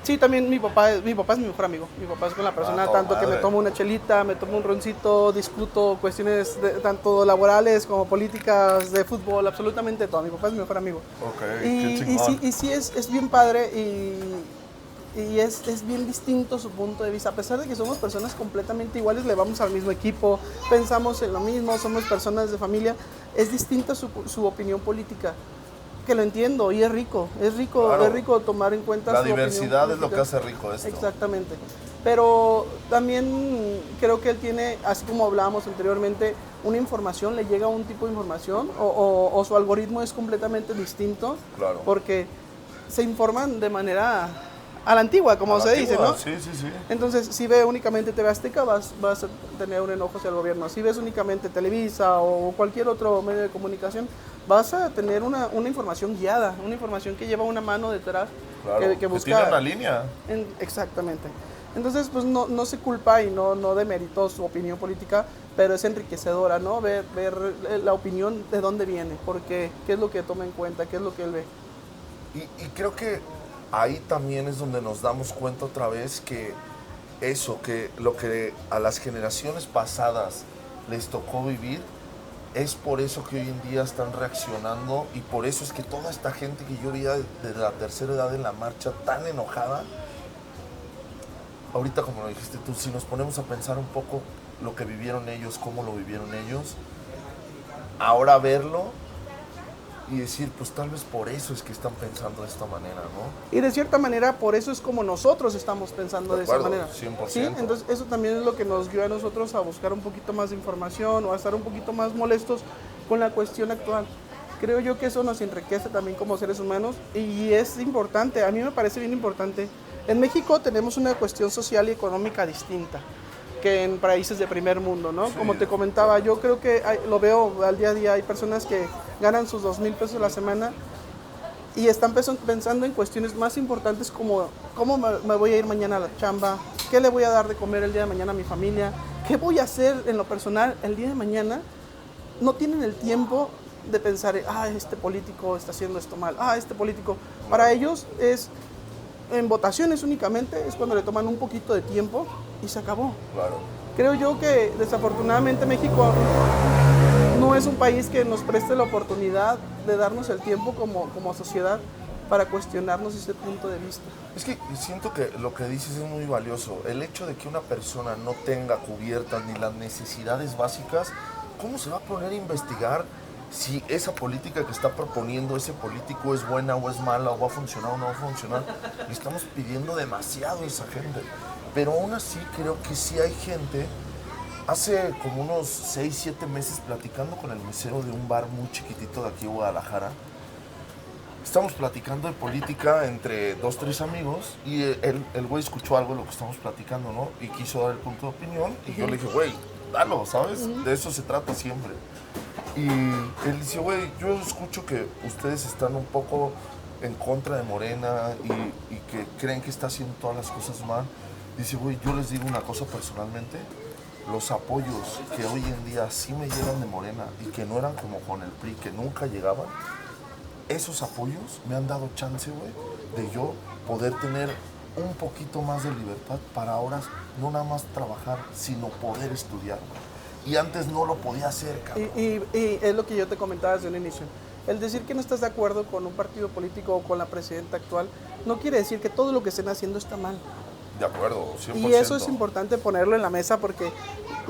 Sí, también mi papá es mi mejor amigo. Mi papá es con la persona tanto madre. Que me tomo una chelita, me tomo un roncito, discuto cuestiones tanto laborales como políticas, de fútbol, absolutamente todo. Mi papá es mi mejor amigo. Okay, y sí es bien padre y es bien distinto su punto de vista. A pesar de que somos personas completamente iguales, le vamos al mismo equipo, pensamos en lo mismo, somos personas de familia, es distinta su opinión política. Que lo entiendo y es rico, claro. Es rico tomar en cuenta la diversidad es lo que hace rico esto. Exactamente, pero también creo que él tiene, así como hablábamos anteriormente, una información, le llega un tipo de información o su algoritmo es completamente distinto, claro. Porque se informan de manera a la antigua, como se dice, ¿no? Sí. Entonces, si ve únicamente TV Azteca, vas a tener un enojo hacia el gobierno. Si ves únicamente Televisa o cualquier otro medio de comunicación, vas a tener una información guiada, una información que lleva una mano detrás, claro, que busca... Que tiene una línea. Exactamente. Entonces, pues no se culpa y no demeritó su opinión política, pero es enriquecedora, ¿no? Ver la opinión de dónde viene, porque qué es lo que toma en cuenta, qué es lo que él ve. Y creo que ahí también es donde nos damos cuenta otra vez que lo que a las generaciones pasadas les tocó vivir, es por eso que hoy en día están reaccionando y por eso es que toda esta gente que yo veía desde la tercera edad en la marcha tan enojada, ahorita como lo dijiste tú, si nos ponemos a pensar un poco lo que vivieron ellos, cómo lo vivieron ellos, ahora verlo y decir, pues tal vez por eso es que están pensando de esta manera, ¿no? Y de cierta manera, por eso es como nosotros estamos pensando de esa manera. 100%. ¿Sí? Entonces, eso también es lo que nos guió a nosotros a buscar un poquito más de información o a estar un poquito más molestos con la cuestión actual. Creo yo que eso nos enriquece también como seres humanos y es importante, a mí me parece bien importante. En México tenemos una cuestión social y económica distinta que en países de primer mundo, ¿no? Sí, como te comentaba, yo creo que lo veo al día a día, hay personas que ganan sus 2,000 pesos a la semana y están pensando en cuestiones más importantes como cómo me voy a ir mañana a la chamba, qué le voy a dar de comer el día de mañana a mi familia, qué voy a hacer en lo personal el día de mañana. No tienen el tiempo de pensar, este político está haciendo esto mal, este político. Para ellos es, en votaciones únicamente, es cuando le toman un poquito de tiempo y se acabó. Claro. Creo yo que desafortunadamente México no es un país que nos preste la oportunidad de darnos el tiempo como sociedad para cuestionarnos ese punto de vista. Es que siento que lo que dices es muy valioso. El hecho de que una persona no tenga cubiertas ni las necesidades básicas, ¿cómo se va a poner a investigar si esa política que está proponiendo ese político es buena o es mala, o va a funcionar o no va a funcionar? Le estamos pidiendo demasiado a esa gente. Pero aún así creo que sí hay gente. Hace como unos 6, 7 meses, platicando con el mesero de un bar muy chiquitito de aquí de Guadalajara, estamos platicando de política entre 2, 3 amigos y el güey escuchó algo de lo que estamos platicando, ¿no? Y quiso dar el punto de opinión y yo le dije, güey, dalo, ¿sabes? De eso se trata siempre. Y él dice, güey, yo escucho que ustedes están un poco en contra de Morena y que creen que está haciendo todas las cosas mal. Dice, güey, yo les digo una cosa personalmente, los apoyos que hoy en día sí me llegan de Morena y que no eran como con el PRI, que nunca llegaban, esos apoyos me han dado chance, güey, de yo poder tener un poquito más de libertad para ahora no nada más trabajar, sino poder estudiar. Y antes no lo podía hacer, cabrón. Y es lo que yo te comentaba desde un inicio. El decir que no estás de acuerdo con un partido político o con la presidenta actual no quiere decir que todo lo que estén haciendo está mal. De acuerdo, 100%. Y eso es importante ponerlo en la mesa porque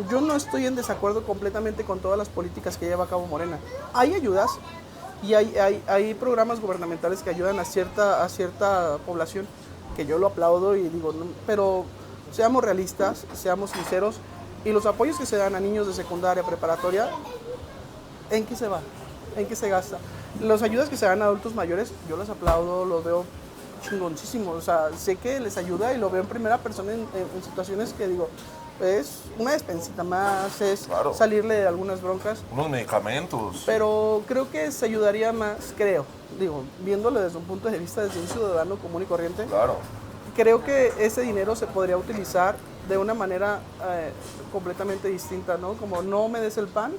yo no estoy en desacuerdo completamente con todas las políticas que lleva a cabo Morena. Hay ayudas y hay programas gubernamentales que ayudan a cierta población, que yo lo aplaudo y digo, no, pero seamos realistas, seamos sinceros, y los apoyos que se dan a niños de secundaria, preparatoria, ¿en qué se va? ¿En qué se gasta? Las ayudas que se dan a adultos mayores, yo las aplaudo, los veo chingoncísimo, o sea, sé que les ayuda y lo veo en primera persona en situaciones que digo, es una despensita más, es Claro. salirle de algunas broncas. Unos medicamentos. Pero creo que se ayudaría más, digo, viéndolo desde un punto de vista de un ciudadano común y corriente, Claro. creo que ese dinero se podría utilizar de una manera completamente distinta, ¿no? Como no me des el pan,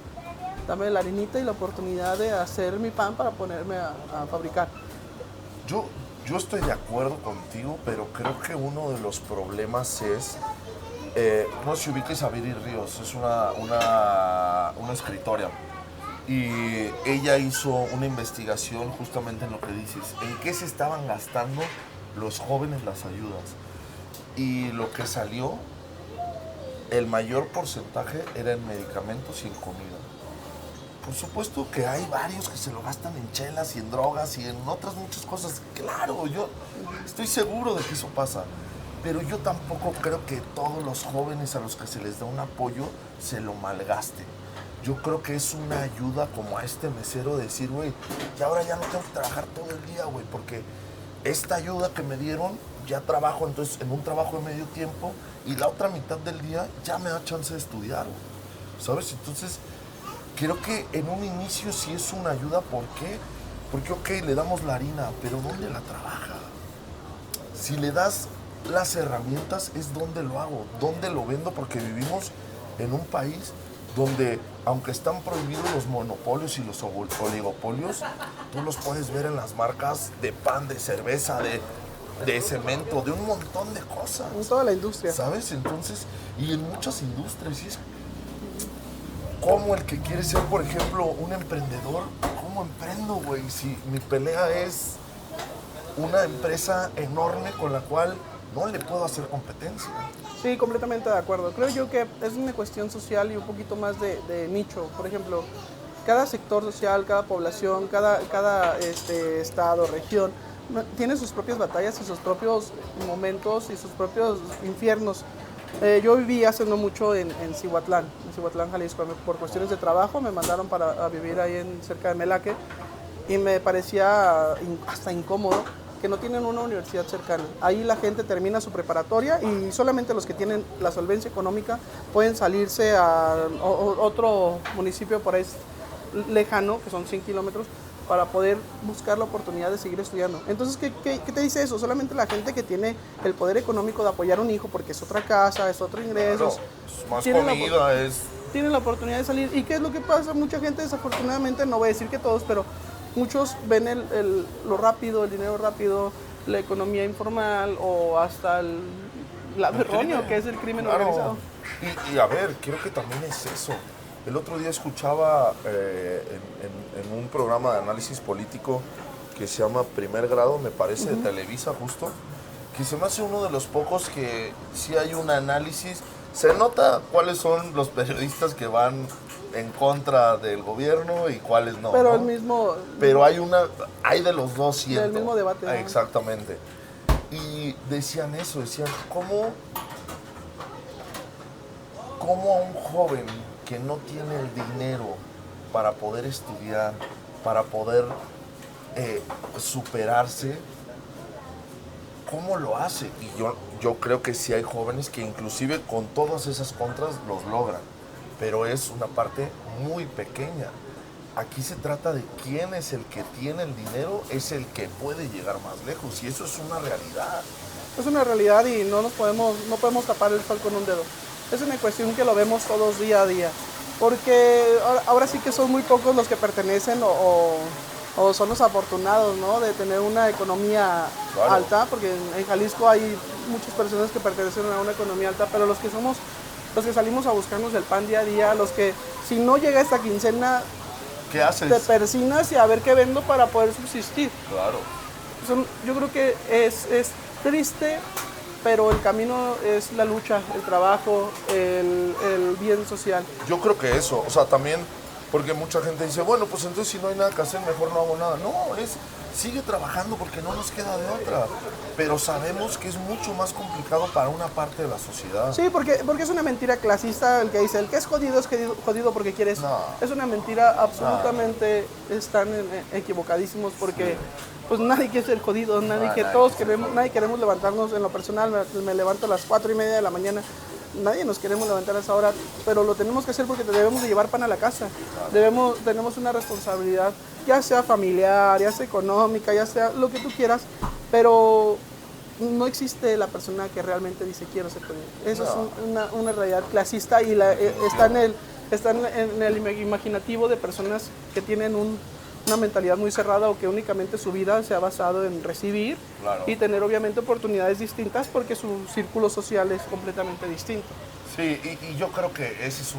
dame la harinita y la oportunidad de hacer mi pan para ponerme a fabricar. Yo estoy de acuerdo contigo, pero creo que uno de los problemas es, no sé si ubiques a Viri Ríos, es una escritora, y ella hizo una investigación justamente en lo que dices, en qué se estaban gastando los jóvenes las ayudas. Y lo que salió, el mayor porcentaje era en medicamentos y en comida. Por supuesto que hay varios que se lo gastan en chelas y en drogas y en otras muchas cosas. Claro, yo estoy seguro de que eso pasa. Pero yo tampoco creo que todos los jóvenes a los que se les da un apoyo se lo malgasten. Yo creo que es una ayuda como a este mesero de decir, güey, que ahora ya no tengo que trabajar todo el día, güey, porque esta ayuda que me dieron, ya trabajo entonces en un trabajo de medio tiempo y la otra mitad del día ya me da chance de estudiar, güey, ¿sabes? Entonces, creo que en un inicio sí es una ayuda. ¿Por qué? Porque, ok, le damos la harina, pero ¿dónde la trabaja? Si le das las herramientas, es dónde lo hago, dónde lo vendo, porque vivimos en un país donde, aunque están prohibidos los monopolios y los oligopolios, tú los puedes ver en las marcas de pan, de cerveza, de cemento, de un montón de cosas. En toda la industria. ¿Sabes? Entonces, y en muchas industrias, y es como el que quiere ser, por ejemplo, un emprendedor. ¿Cómo emprendo, güey? Si mi pelea es una empresa enorme con la cual no le puedo hacer competencia. Sí, completamente de acuerdo. Creo yo que es una cuestión social y un poquito más de nicho. Por ejemplo, cada sector social, cada población, cada estado, región, tiene sus propias batallas y sus propios momentos y sus propios infiernos. Yo viví hace no mucho en Cihuatlán, Jalisco. Por cuestiones de trabajo me mandaron a vivir ahí cerca de Melaque y me parecía hasta incómodo que no tienen una universidad cercana. Ahí la gente termina su preparatoria y solamente los que tienen la solvencia económica pueden salirse a otro municipio por ahí lejano, que son 100 kilómetros, para poder buscar la oportunidad de seguir estudiando. Entonces, ¿qué te dice eso? Solamente la gente que tiene el poder económico de apoyar a un hijo porque es otra casa, es otro ingreso. Claro, es más comida, tienen la oportunidad de salir. ¿Y qué es lo que pasa? Mucha gente, desafortunadamente, no voy a decir que todos, pero muchos ven lo rápido, el dinero rápido, la economía informal o hasta el erróneo, que es el crimen organizado. Y a ver, creo que también es eso. El otro día escuchaba en un programa de análisis político que se llama Primer Grado, me parece, de Televisa justo, que se me hace uno de los pocos que sí hay un análisis. Se nota cuáles son los periodistas que van en contra del gobierno y cuáles no. Pero ¿no? el mismo... Pero hay de los dos, siento. Del mismo debate. ¿no? Exactamente. Y decían eso, ¿cómo a un joven que no tiene el dinero para poder estudiar, para poder superarse, cómo lo hace? Y yo creo que sí hay jóvenes que inclusive con todas esas contras los logran, pero es una parte muy pequeña. Aquí se trata de quién es el que tiene el dinero, es el que puede llegar más lejos, y eso es una realidad. Es una realidad y no podemos tapar el sol con un dedo. Es una cuestión que lo vemos todos día a día, porque ahora sí que son muy pocos los que pertenecen o son los afortunados, ¿no? De tener una economía alta, porque en Jalisco hay muchas personas que pertenecen a una economía alta, pero los que salimos a buscarnos el pan día a día, los que si no llega esta quincena, ¿qué haces? Te persinas y a ver qué vendo para poder subsistir. Claro. Yo creo que es triste, pero el camino es la lucha, el trabajo, el bien social. Yo creo que eso, o sea, también, porque mucha gente dice, bueno, pues entonces si no hay nada que hacer, mejor no hago nada. No, sigue trabajando porque no nos queda de otra. Pero sabemos que es mucho más complicado para una parte de la sociedad. Sí, porque es una mentira clasista el que dice, el que es jodido porque quieres. No. Es una mentira absolutamente, están equivocadísimos porque pues nadie quiere ser jodido, nadie queremos levantarnos. En lo personal me levanto a las 4:30 de la mañana nadie nos queremos levantar a esa hora, pero lo tenemos que hacer porque debemos de llevar pan a la casa. Tenemos una responsabilidad, ya sea familiar, ya sea económica, ya sea lo que tú quieras, pero no existe la persona que realmente dice quiero ser periodista. Eso es una realidad clasista y está en el imaginativo de personas que tienen una mentalidad muy cerrada o que únicamente su vida se ha basado en recibir y tener obviamente oportunidades distintas porque su círculo social es completamente distinto. Sí, y yo creo que ese es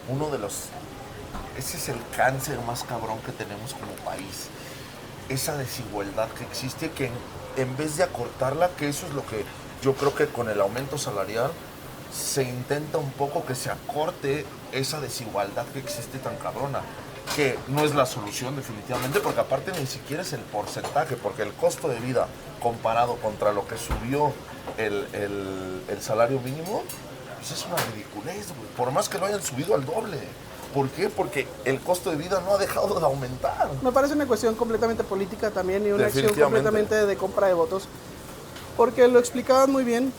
uno de los... Ese es el cáncer más cabrón que tenemos como país. Esa desigualdad que existe, que en vez de acortarla, que eso es lo que yo creo que con el aumento salarial se intenta un poco que se acorte esa desigualdad que existe tan cabrona. Que no es la solución definitivamente, porque aparte ni siquiera es el porcentaje, porque el costo de vida comparado contra lo que subió el salario mínimo, pues es una ridiculez, güey. Por más que lo hayan subido al doble. ¿Por qué? Porque el costo de vida no ha dejado de aumentar. Me parece una cuestión completamente política también y una acción completamente de compra de votos, porque lo explicaban muy bien.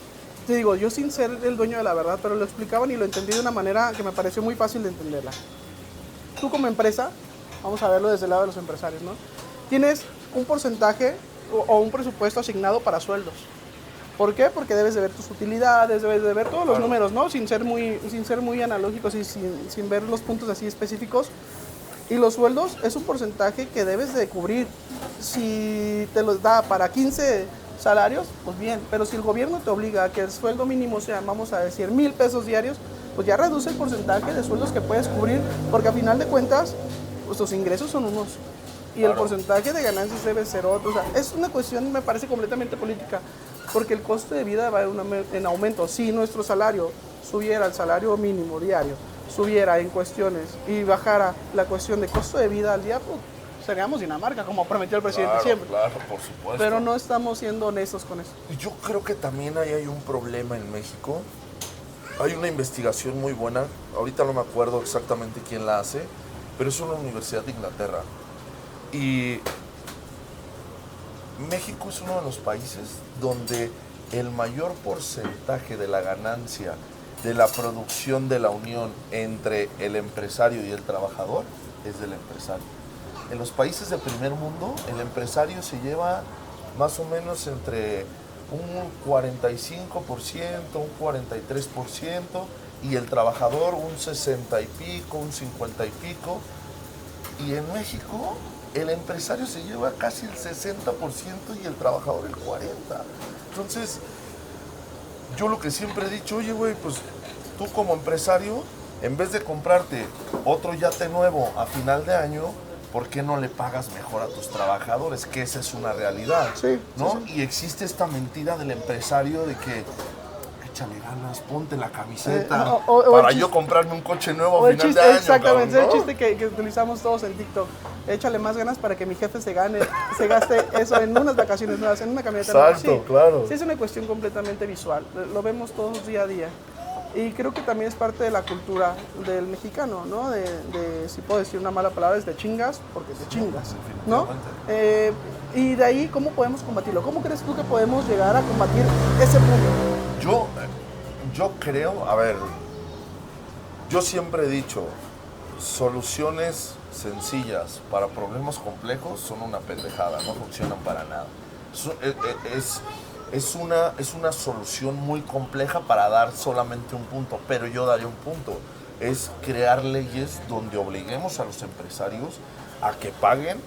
Te digo, yo sin ser el dueño de la verdad, pero lo explicaban y lo entendí de una manera que me pareció muy fácil de entenderla. Tú como empresa, vamos a verlo desde el lado de los empresarios, ¿no? Tienes un porcentaje o un presupuesto asignado para sueldos. ¿Por qué? Porque debes de ver tus utilidades, debes de ver todos los números, ¿no? Sin ser muy analógicos y sin ver los puntos así específicos. Y los sueldos es un porcentaje que debes de cubrir. Si te los da para 15 salarios, pues bien. Pero si el gobierno te obliga a que el sueldo mínimo sea, vamos a decir, 1,000 pesos diarios, pues ya reduce el porcentaje de sueldos que puedes cubrir, porque a final de cuentas, pues tus ingresos son unos y el porcentaje de ganancias debe ser otro. O sea, es una cuestión, me parece, completamente política, porque el costo de vida va en aumento. Si nuestro salario subiera, el salario mínimo diario, subiera en cuestiones y bajara la cuestión de costo de vida al día, pues seríamos Dinamarca, como prometió el presidente siempre. Claro, por supuesto. Pero no estamos siendo honestos con eso. Yo creo que también ahí hay un problema en México. Hay una investigación muy buena, ahorita no me acuerdo exactamente quién la hace, pero es una universidad de Inglaterra. Y México es uno de los países donde el mayor porcentaje de la ganancia de la producción de la unión entre el empresario y el trabajador es del empresario. En los países de primer mundo, el empresario se lleva más o menos entre un 45%, un 43%, y el trabajador un 60 y pico, un 50 y pico. Y en México el empresario se lleva casi el 60% y el trabajador el 40%. Entonces, yo lo que siempre he dicho, oye, güey, pues tú como empresario, en vez de comprarte otro yate nuevo a final de año, ¿por qué no le pagas mejor a tus trabajadores? Que esa es una realidad, sí, ¿no? Sí. Y existe esta mentira del empresario de que échale ganas, ponte la camiseta para yo comprarme un coche nuevo a final de año. Exactamente, cabrón, ¿no? es el chiste que utilizamos todos en TikTok. Échale más ganas para que mi jefe se gaste eso en unas vacaciones nuevas, en una camioneta nueva. Exacto, claro. Sí, es una cuestión completamente visual. Lo vemos todos día a día. Y creo que también es parte de la cultura del mexicano, ¿no? Si puedo decir una mala palabra, es de chingas, porque te chingas, ¿no? Y de ahí, ¿cómo podemos combatirlo? ¿Cómo crees tú que podemos llegar a combatir ese punto? Yo creo, a ver, yo siempre he dicho, soluciones sencillas para problemas complejos son una pendejada, no funcionan para nada. Es una solución muy compleja para dar solamente un punto, pero yo daré un punto. Es crear leyes donde obliguemos a los empresarios a que paguen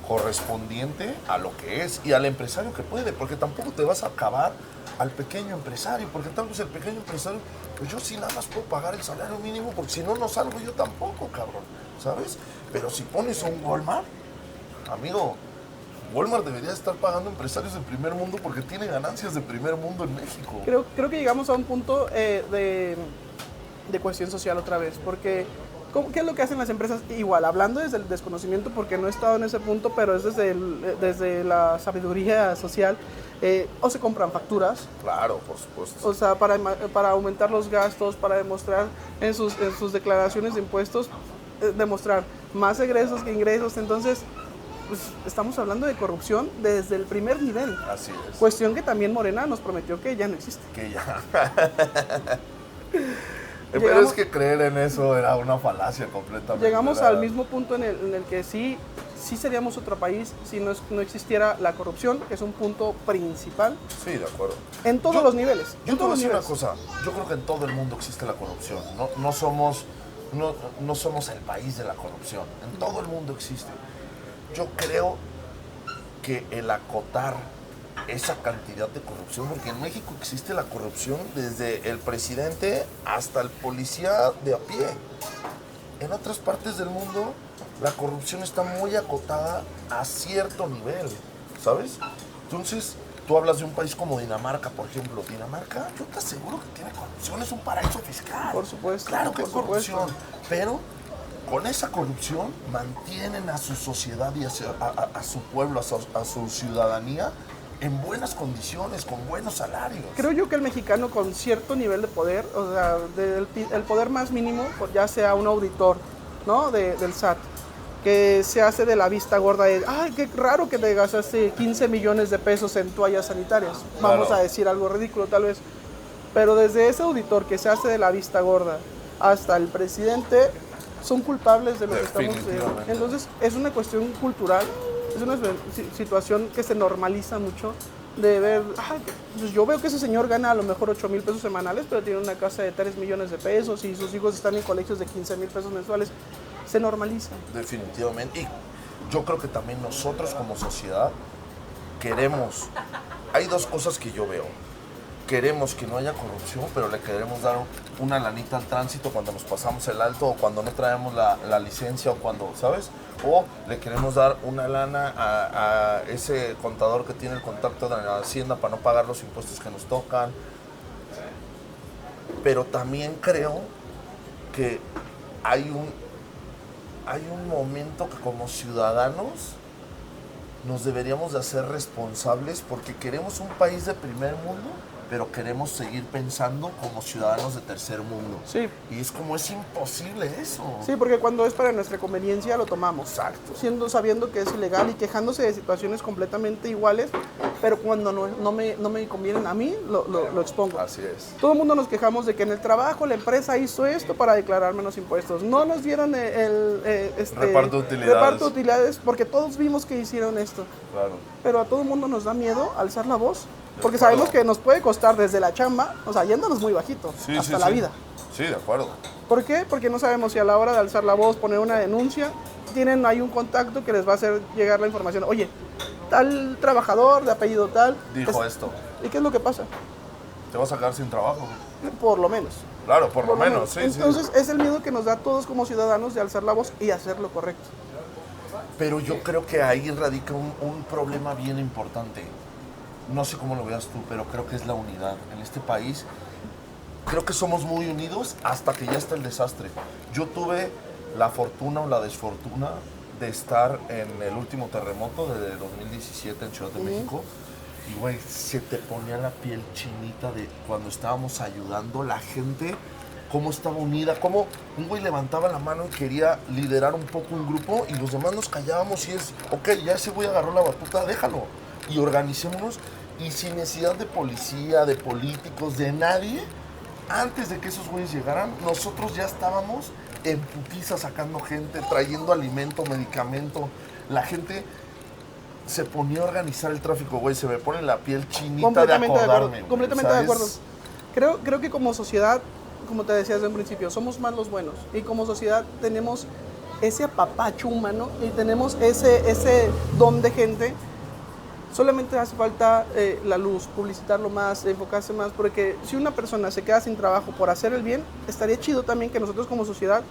correspondiente a lo que es y al empresario que puede, porque tampoco te vas a acabar al pequeño empresario, porque tal vez el pequeño empresario, pues yo sí nada más puedo pagar el salario mínimo, porque si no, no salgo yo tampoco, cabrón, ¿sabes? Pero si pones un Walmart, amigo, Walmart debería estar pagando empresarios del primer mundo porque tiene ganancias de primer mundo en México. Creo que llegamos a un punto de cuestión social otra vez, porque ¿qué es lo que hacen las empresas? Igual, hablando desde el desconocimiento, porque no he estado en ese punto, pero es desde la sabiduría social, o se compran facturas. Claro, por supuesto. O sea, para aumentar los gastos, para demostrar en sus declaraciones de impuestos, demostrar más egresos que ingresos. Entonces, pues, estamos hablando de corrupción desde el primer nivel. Así es. Cuestión que también Morena nos prometió que ya no existe. Que ya. Pero es que creer en eso era una falacia completamente. Llegamos al mismo punto en el que sí seríamos otro país si no existiera la corrupción, que es un punto principal. Sí, de acuerdo. En todos los niveles. Yo te voy a decir una cosa. Yo creo que en todo el mundo existe la corrupción. No somos el país de la corrupción. En todo el mundo existe. Yo creo que el acotar esa cantidad de corrupción, porque en México existe la corrupción desde el presidente hasta el policía de a pie. En otras partes del mundo la corrupción está muy acotada a cierto nivel, ¿sabes? Entonces, tú hablas de un país como Dinamarca, por ejemplo. Dinamarca, yo te aseguro que tiene corrupción, es un paraíso fiscal. Por supuesto. Claro que hay por corrupción, supuesto. pero con esa corrupción mantienen a su sociedad y a su pueblo, a su ciudadanía en buenas condiciones, con buenos salarios. Creo yo que el mexicano con cierto nivel de poder, o sea, el poder más mínimo, ya sea un auditor, ¿no? Del SAT, que se hace de la vista gorda de, ay, qué raro que te gastaste 15 millones de pesos en toallas sanitarias. Vamos a decir algo ridículo tal vez. Pero desde ese auditor que se hace de la vista gorda hasta el presidente, son culpables de lo que estamos viendo. Entonces, es una cuestión cultural, es una situación que se normaliza mucho de ver, pues yo veo que ese señor gana a lo mejor 8,000 pesos semanales, pero tiene una casa de 3 millones de pesos y sus hijos están en colegios de 15,000 pesos mensuales. Se normaliza. Definitivamente. Y yo creo que también nosotros como sociedad queremos, hay dos cosas que yo veo. Queremos que no haya corrupción, pero le queremos dar una lanita al tránsito cuando nos pasamos el alto o cuando no traemos la licencia o cuando, ¿sabes? O le queremos dar una lana a ese contador que tiene el contacto de la hacienda para no pagar los impuestos que nos tocan. Pero también creo que hay un momento que como ciudadanos nos deberíamos de hacer responsables porque queremos un país de primer mundo, pero queremos seguir pensando como ciudadanos de tercer mundo. Sí. Y es como es imposible eso. Sí, porque cuando es para nuestra conveniencia lo tomamos. Exacto. Sabiendo que es ilegal y quejándose de situaciones completamente iguales, pero cuando no me convienen a mí, lo expongo. Así es. Todo el mundo nos quejamos de que en el trabajo la empresa hizo esto para declarar menos impuestos. No nos dieron reparto de utilidades porque todos vimos que hicieron esto. Claro. Pero a todo el mundo nos da miedo alzar la voz. Porque sabemos que nos puede costar desde la chamba, o sea, yéndonos muy bajito, hasta la vida. Sí, de acuerdo. ¿Por qué? Porque no sabemos si a la hora de alzar la voz, poner una denuncia, tienen ahí un contacto que les va a hacer llegar la información. Oye, tal trabajador de apellido tal dijo esto. ¿Y qué es lo que pasa? Te vas a quedar sin trabajo. Por lo menos. Claro, por lo menos, sí. Entonces es el miedo que nos da a todos como ciudadanos de alzar la voz y hacer lo correcto. Pero yo creo que ahí radica un problema bien importante. No sé cómo lo veas tú, pero creo que es la unidad. En este país, creo que somos muy unidos hasta que ya está el desastre. Yo tuve la fortuna o la desfortuna de estar en el último terremoto de 2017 en Ciudad de México. Y, güey, se te ponía la piel chinita de cuando estábamos ayudando la gente, cómo estaba unida, cómo un güey levantaba la mano y quería liderar un poco un grupo y los demás nos callábamos y es, ok, ya ese güey agarró la batuta, déjalo. Y organicémonos y sin necesidad de policía, de políticos, de nadie, antes de que esos güeyes llegaran, nosotros ya estábamos en putiza sacando gente, trayendo alimento, medicamento. La gente se ponía a organizar el tráfico, güey, se me pone la piel chinita de acordarme. Completamente de acuerdo. Creo que como sociedad, como te decía desde un principio, somos más los buenos. Y como sociedad tenemos ese apapacho humano y tenemos ese don de gente. Solamente hace falta la luz, publicitarlo más, enfocarse más, porque si una persona se queda sin trabajo por hacer el bien, estaría chido también que nosotros como sociedad,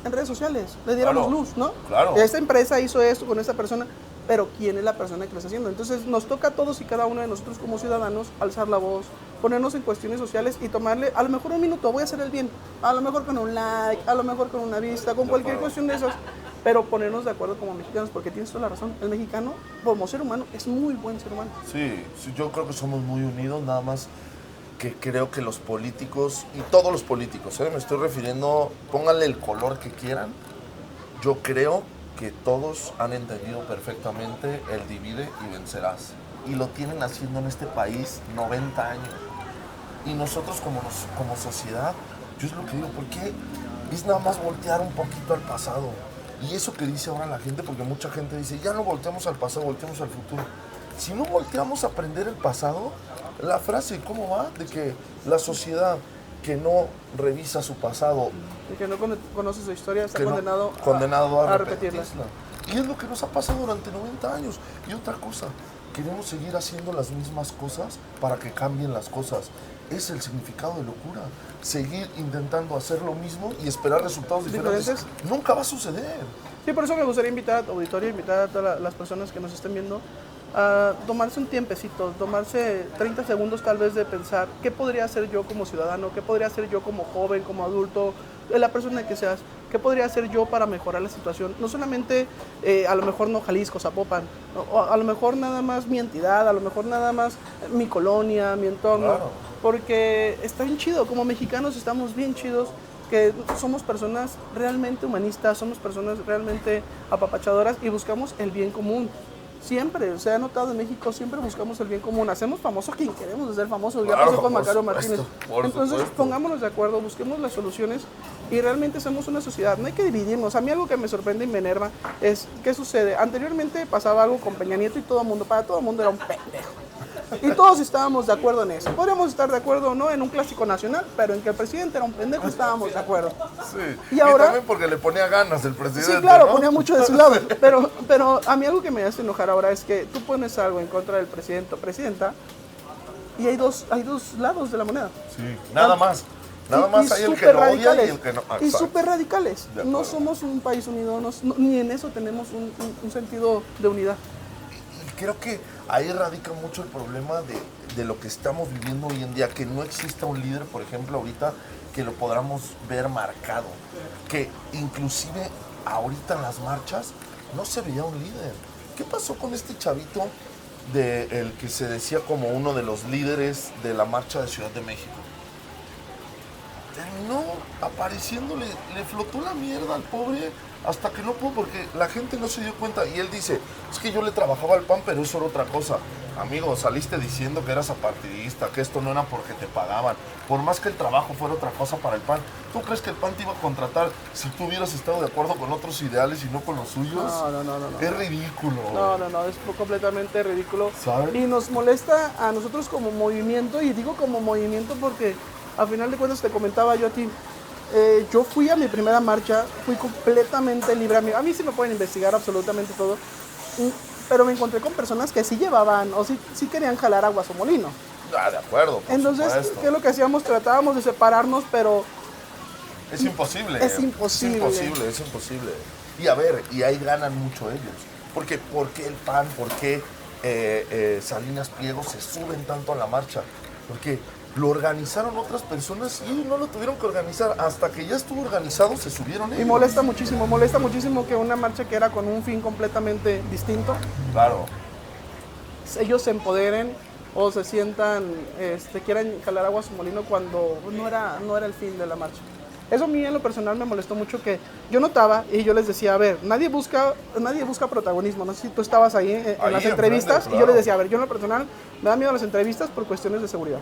en redes sociales, le diéramos luz, ¿no? Claro. Esta empresa hizo esto con esta persona, pero ¿quién es la persona que lo está haciendo? Entonces nos toca a todos y cada uno de nosotros como ciudadanos alzar la voz, ponernos en cuestiones sociales y tomarle a lo mejor un minuto, voy a hacer el bien, a lo mejor con un like, a lo mejor con una vista, con cualquier cuestión de esas, pero ponernos de acuerdo como mexicanos, porque tienes toda la razón, el mexicano como ser humano es muy buen ser humano. Sí, yo creo que somos muy unidos, nada más que creo que los políticos, y todos los políticos, me estoy refiriendo, pónganle el color que quieran, yo creo que todos han entendido perfectamente el divide y vencerás. Y lo tienen haciendo en este país 90 años. Y nosotros como sociedad, yo es lo que digo, ¿por qué es nada más voltear un poquito al pasado? Y eso que dice ahora la gente, porque mucha gente dice, ya no volteamos al pasado, volteamos al futuro. Si no volteamos a aprender el pasado, la frase, ¿cómo va? De que la sociedad que no revisa su pasado, El que no conoce su historia está que no- condenado a repetirla. repetirla. Y es lo que nos ha pasado durante 90 años. Y otra cosa, queremos seguir haciendo las mismas cosas para que cambien las cosas. Es el significado de locura. Seguir intentando hacer lo mismo y esperar resultados diferentes. ¿Diferentes? Nunca va a suceder. Sí, por eso me gustaría invitar a tu auditorio, invitar a todas las personas que nos estén viendo a tomarse un tiempecito, tomarse 30 segundos tal vez de pensar qué podría hacer yo como ciudadano, qué podría hacer yo como joven, como adulto, la persona que seas, qué podría hacer yo para mejorar la situación. No solamente, a lo mejor no Jalisco, Zapopan, o a lo mejor nada más mi entidad, a lo mejor nada más mi colonia, mi entorno, Claro. porque está bien chido, como mexicanos estamos bien chidos, que somos personas realmente humanistas, somos personas realmente apapachadoras y buscamos el bien común. Siempre, se ha notado en México, siempre buscamos el bien común. Hacemos famoso a quien queremos hacer famoso. Ya Claro, pasó con por Macario supuesto, Martínez. por Entonces, supuesto. pongámonos de acuerdo, busquemos las soluciones y realmente somos una sociedad. No hay que dividirnos. A mí algo que me sorprende y me enerva es, ¿qué sucede? Anteriormente pasaba algo con Peña Nieto y para todo el mundo era un pendejo. Y todos estábamos de acuerdo en eso. Podríamos estar de acuerdo o no en un clásico nacional, pero en que el presidente era un pendejo estábamos de acuerdo. Sí. Y ahora- también porque le ponía ganas el presidente. Sí, claro, ¿no? ponía mucho de su lado. Pero a mí algo que me hace enojar ahora es que tú pones algo en contra del presidente o presidenta y hay dos lados de la moneda. Sí, nada más. Nada más hay el que lo odia y el que no. Y Exacto. súper radicales. De No acuerdo. somos un país unido, ni en eso tenemos un sentido de unidad. Y creo que ahí radica mucho el problema de lo que estamos viviendo hoy en día, que no exista un líder, por ejemplo, ahorita, que lo podamos ver marcado. Que inclusive ahorita en las marchas no se veía un líder. ¿Qué pasó con este chavito el que se decía como uno de los líderes de la marcha de Ciudad de México? Terminó apareciéndole, le flotó la mierda al pobre hasta que no pudo, porque la gente no se dio cuenta. Y él dice, es que yo le trabajaba al PAN, pero eso era otra cosa. Amigo, saliste diciendo que eras apartidista, que esto no era porque te pagaban. Por más que el trabajo fuera otra cosa para el PAN, ¿tú crees que el PAN te iba a contratar si tú hubieras estado de acuerdo con otros ideales y no con los suyos? No. Es ridículo. No, es completamente ridículo. ¿Sabes? Y nos molesta a nosotros como movimiento, y digo como movimiento porque a final de cuentas te comentaba yo a ti, yo fui a mi primera marcha, fui completamente libre. A mí sí me pueden investigar absolutamente todo, pero me encontré con personas que sí llevaban o sí querían jalar agua a su molino. Ah, de acuerdo, por Entonces, supuesto. ¿qué es lo que hacíamos? Tratábamos de separarnos, pero Es imposible. Es imposible. Es imposible. Y a ver, y ahí ganan mucho ellos. Porque ¿por qué el PAN, por qué Salinas Pliego se suben tanto a la marcha? Porque lo organizaron otras personas y ellos no lo tuvieron que organizar. Hasta que ya estuvo organizado, se subieron ellos. y molesta muchísimo que una marcha que era con un fin completamente distinto, Claro. ellos se empoderen o se sientan, quieran jalar agua a su molino cuando no era el fin de la marcha. Eso a mí en lo personal me molestó mucho, que yo notaba y yo les decía, a ver, nadie busca protagonismo. No sé si tú estabas ahí en Ahí las enfrente, entrevistas, y yo claro. les decía, a ver, yo en lo personal me da miedo las entrevistas por cuestiones de seguridad.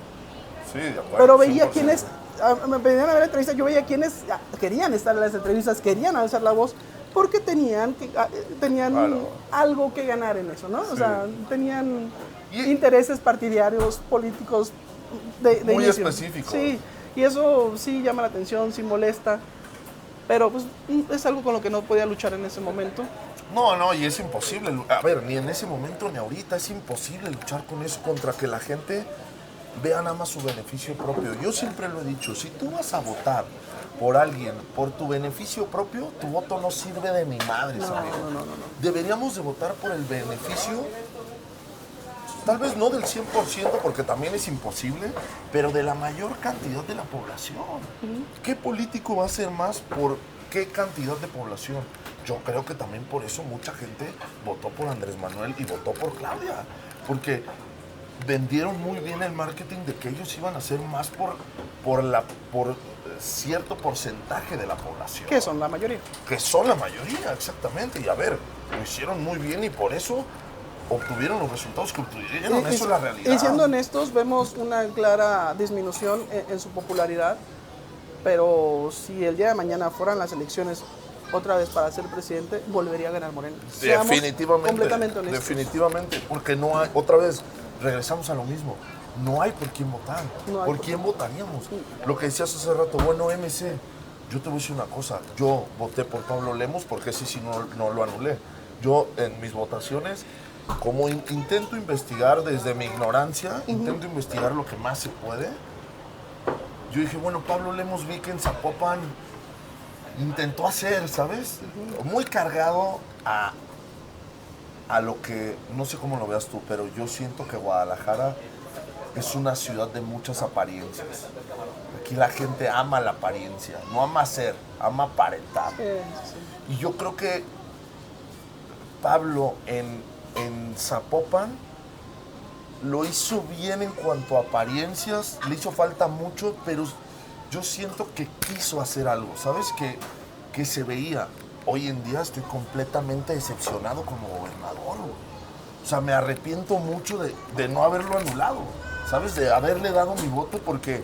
Sí, de acuerdo. Pero veía 100%. quienes, me pedían a ver la entrevista, yo veía quienes querían estar en las entrevistas, querían alzar la voz, porque tenían Claro. algo que ganar en eso, ¿no? O Sí. sea, tenían Y- intereses partidarios, políticos de Muy inicio. específicos. Sí, y eso sí llama la atención, sí molesta, pero pues es algo con lo que no podía luchar en ese momento. No, y es imposible. A ver, ni en ese momento ni ahorita es imposible luchar con eso, contra que la gente vea nada más su beneficio propio. Yo siempre lo he dicho, si tú vas a votar por alguien, por tu beneficio propio, tu voto no sirve de ni madres, amigo. No. Deberíamos de votar por el beneficio, tal vez no del 100%, porque también es imposible, pero de la mayor cantidad de la población. ¿Qué político va a hacer más por qué cantidad de población? Yo creo que también por eso mucha gente votó por Andrés Manuel y votó por Claudia, porque vendieron muy bien el marketing de que ellos iban a hacer más por cierto porcentaje de la población. Que son la mayoría. Que son la mayoría, exactamente. Y a ver, lo hicieron muy bien y por eso obtuvieron los resultados que obtuvieron. Eso es la realidad. Y siendo honestos, vemos una clara disminución en su popularidad, pero si el día de mañana fueran las elecciones otra vez para ser presidente, volvería a ganar Morena. Seamos Definitivamente. completamente honestos. Definitivamente, porque no hay, otra vez, regresamos a lo mismo. No hay por quién votar. No hay ¿Por por quién votaríamos? Lo que decías hace rato, bueno, MC, yo te voy a decir una cosa. Yo voté por Pablo Lemos porque ese sí no lo anulé. Yo en mis votaciones, como intento investigar desde mi ignorancia, intento investigar lo que más se puede. Yo dije, bueno, Pablo Lemos vi que en Zapopan intentó hacer, ¿sabes? Muy cargado a lo que, no sé cómo lo veas tú, pero yo siento que Guadalajara es una ciudad de muchas apariencias. Aquí la gente ama la apariencia, no ama ser, ama aparentar. Sí. Y yo creo que Pablo en Zapopan lo hizo bien en cuanto a apariencias, le hizo falta mucho, pero yo siento que quiso hacer algo, ¿sabes? Que se veía. Hoy en día estoy completamente decepcionado como gobernador. O sea, me arrepiento mucho de no haberlo anulado, ¿sabes? De haberle dado mi voto porque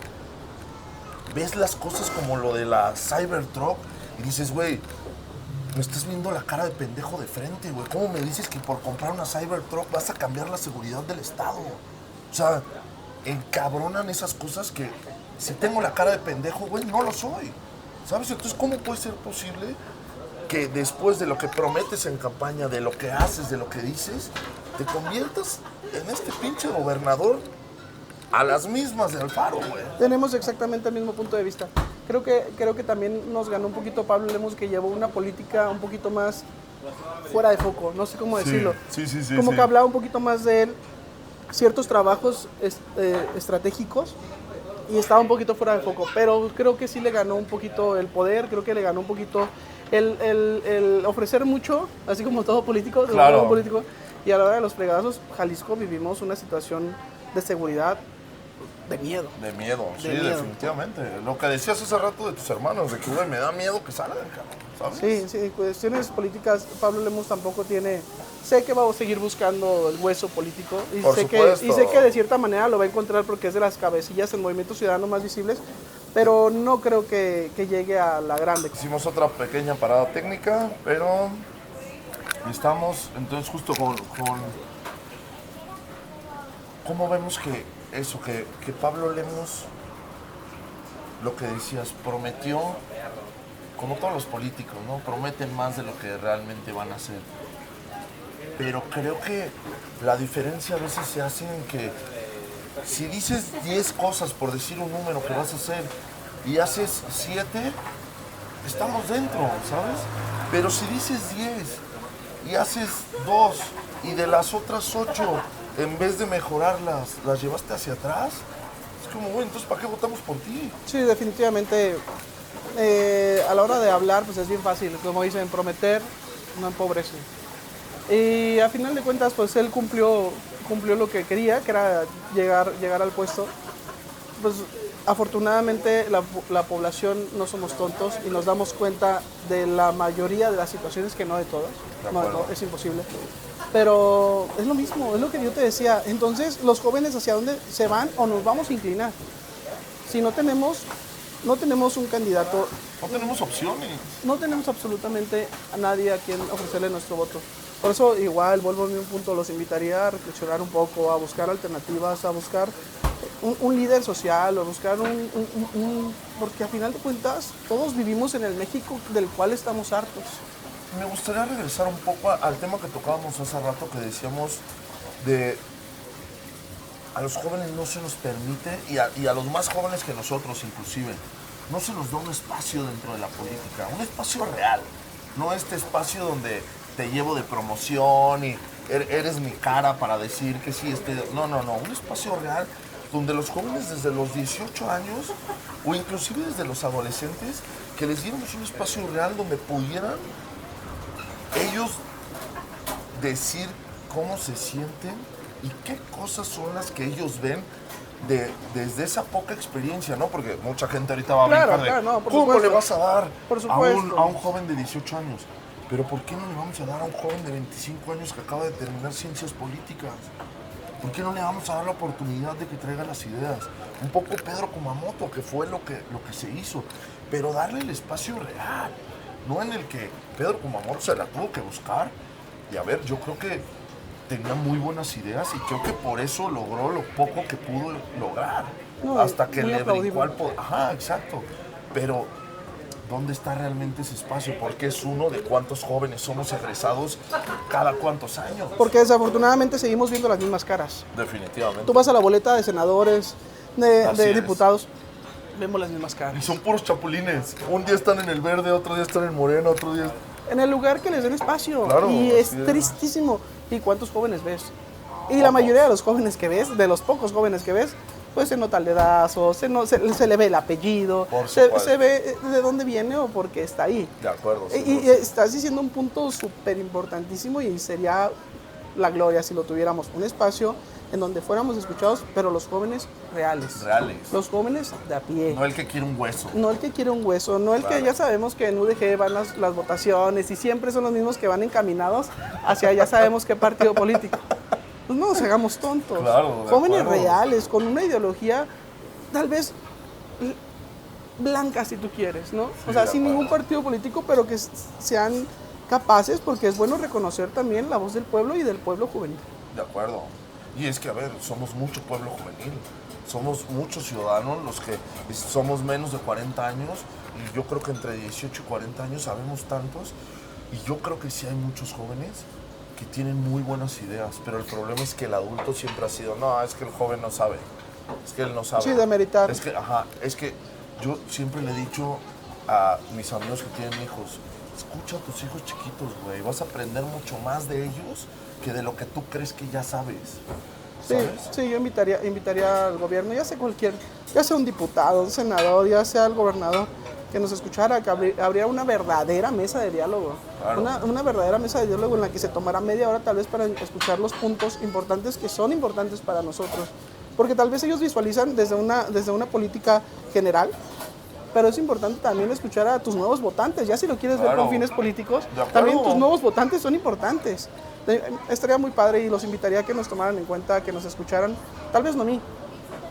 ves las cosas como lo de la Cybertruck y dices, güey, me estás viendo la cara de pendejo de frente, güey. ¿Cómo me dices que por comprar una Cybertruck vas a cambiar la seguridad del Estado? O sea, encabronan esas cosas que si tengo la cara de pendejo, güey, no lo soy. ¿Sabes? Entonces, ¿cómo puede ser posible que después de lo que prometes en campaña, de lo que haces, de lo que dices, te conviertas en este pinche gobernador a las mismas de Alfaro, güey? Tenemos exactamente el mismo punto de vista. Creo que también nos ganó un poquito Pablo Lemos, que llevó una política un poquito más fuera de foco, no sé cómo decirlo. Sí. Como que hablaba un poquito más de él, ciertos trabajos estratégicos, y estaba un poquito fuera de foco, pero creo que sí le ganó un poquito el poder, creo que le ganó un poquito el ofrecer mucho, así como todo político, Claro. todo político, y a la hora de los fregazos, Jalisco vivimos una situación de seguridad de miedo. De miedo, sí, miedo. definitivamente. Lo que decías hace rato de tus hermanos, de que, güey, me da miedo que salgan, cabrón, ¿sabes? Sí, cuestiones políticas, Pablo Lemos tampoco tiene... Sé que va a seguir buscando el hueso político y Por sé supuesto. que de cierta manera lo va a encontrar porque es de las cabecillas en Movimiento Ciudadano más visibles, pero no creo que llegue a la grande. Hicimos otra pequeña parada técnica, pero estamos entonces justo con ¿cómo vemos que eso, que Pablo Lemos, lo que decías, prometió, como todos los políticos, ¿no? Prometen más de lo que realmente van a hacer. Pero creo que la diferencia a veces se hace en que si dices 10 cosas, por decir un número que vas a hacer, y haces 7, estamos dentro, ¿sabes? Pero si dices 10 y haces 2 y de las otras 8, en vez de mejorarlas, las llevaste hacia atrás, es como, güey, entonces ¿para qué votamos por ti? Sí, definitivamente, a la hora de hablar, pues es bien fácil, como dicen, prometer no empobrece. Y a final de cuentas, pues él cumplió lo que quería, que era llegar al puesto. Pues afortunadamente la población no somos tontos y nos damos cuenta de la mayoría de las situaciones, que no de todas, no de todas, es imposible. Pero es lo mismo, es lo que yo te decía. Entonces, los jóvenes, ¿hacia dónde se van o nos vamos a inclinar? Si no tenemos un candidato, No tenemos opciones. no tenemos absolutamente a nadie a quien ofrecerle nuestro voto. Por eso, igual, vuelvo a mi punto, los invitaría a reflexionar un poco, a buscar alternativas, a buscar un líder social, o buscar porque a final de cuentas, todos vivimos en el México del cual estamos hartos. Me gustaría regresar un poco al tema que tocábamos hace rato, que decíamos de a los jóvenes no se nos permite, y a los más jóvenes que nosotros inclusive, no se nos da un espacio dentro de la política, un espacio real, no este espacio donde te llevo de promoción y eres mi cara para decir que sí, no, un espacio real donde los jóvenes desde los 18 años o inclusive desde los adolescentes, que les diéramos un espacio real donde pudieran ellos decir cómo se sienten y qué cosas son las que ellos ven desde esa poca experiencia, ¿no? Porque mucha gente ahorita va a Claro, brincar de, claro, no, por ¿cómo supuesto. le vas a dar Por a supuesto. un joven de 18 años? Pero ¿por qué no le vamos a dar a un joven de 25 años que acaba de terminar ciencias políticas? ¿Por qué no le vamos a dar la oportunidad de que traiga las ideas? Un poco Pedro Kumamoto, que fue lo que se hizo, pero darle el espacio real, no en el que Pedro Kumamoto se la tuvo que buscar. Y a ver, yo creo que tenía muy buenas ideas y creo que por eso logró lo poco que pudo lograr. No, hasta que muy le aplaudible. brincó al poder. Ajá, exacto. Pero ¿dónde está realmente ese espacio? Porque es uno de cuántos jóvenes somos egresados cada cuántos años. Porque desafortunadamente seguimos viendo las mismas caras. Definitivamente. Tú vas a la boleta de senadores, de Así es. diputados, vemos las mismas Y caras. son puros chapulines. Un día están en el verde, otro día están en el moreno, otro día... En el lugar que les den espacio. Claro, y es así es. tristísimo. ¿Y cuántos jóvenes ves? Y la mayoría de los jóvenes que ves, de los pocos jóvenes que ves, pues se nota el dedazo, se le ve el apellido, Por se supuesto. ve de dónde viene o por qué está ahí. De acuerdo. Y estás diciendo un punto súper importantísimo y sería la gloria si lo tuviéramos. Un espacio en donde fuéramos escuchados, pero los jóvenes reales. Reales. Los jóvenes de a pie. No el que quiere un hueso. No el que quiere un hueso, no el que Claro. ya sabemos que en UDG van las votaciones y siempre son los mismos que van encaminados hacia ya sabemos qué partido político. Pues no nos hagamos tontos. Claro, de Jóvenes acuerdo. reales, con una ideología tal vez blanca si tú quieres, ¿no? Sí, o sea, de sin ningún acuerdo. partido político, pero que sean capaces, porque es bueno reconocer también la voz del pueblo y del pueblo juvenil. De acuerdo. Y es que, a ver, somos mucho pueblo juvenil. Somos muchos ciudadanos los que somos menos de 40 años. Y yo creo que entre 18 y 40 años sabemos tantos. Y yo creo que sí hay muchos jóvenes que tienen muy buenas ideas. Pero el problema es que el adulto siempre ha sido, no, es que el joven no sabe. Es que él no sabe. Sí, demeritar. Es que, ajá, es que yo siempre le he dicho a mis amigos que tienen hijos, escucha a tus hijos chiquitos, güey. Vas a aprender mucho más de ellos que de lo que tú crees que ya sabes. Sí, ¿Sabes? sí, yo invitaría al gobierno, ya sea un diputado, un senador, ya sea el gobernador, que nos escuchara, que habría una verdadera mesa de diálogo. Claro. Una verdadera mesa de diálogo en la que se tomará media hora tal vez para escuchar los puntos importantes que son importantes para nosotros. Porque tal vez ellos visualizan desde una política general, pero es importante también escuchar a tus nuevos votantes. Ya si lo quieres ver Claro. con fines políticos, De acuerdo. también tus nuevos votantes son importantes. Estaría muy padre y los invitaría a que nos tomaran en cuenta, que nos escucharan, tal vez no a mí,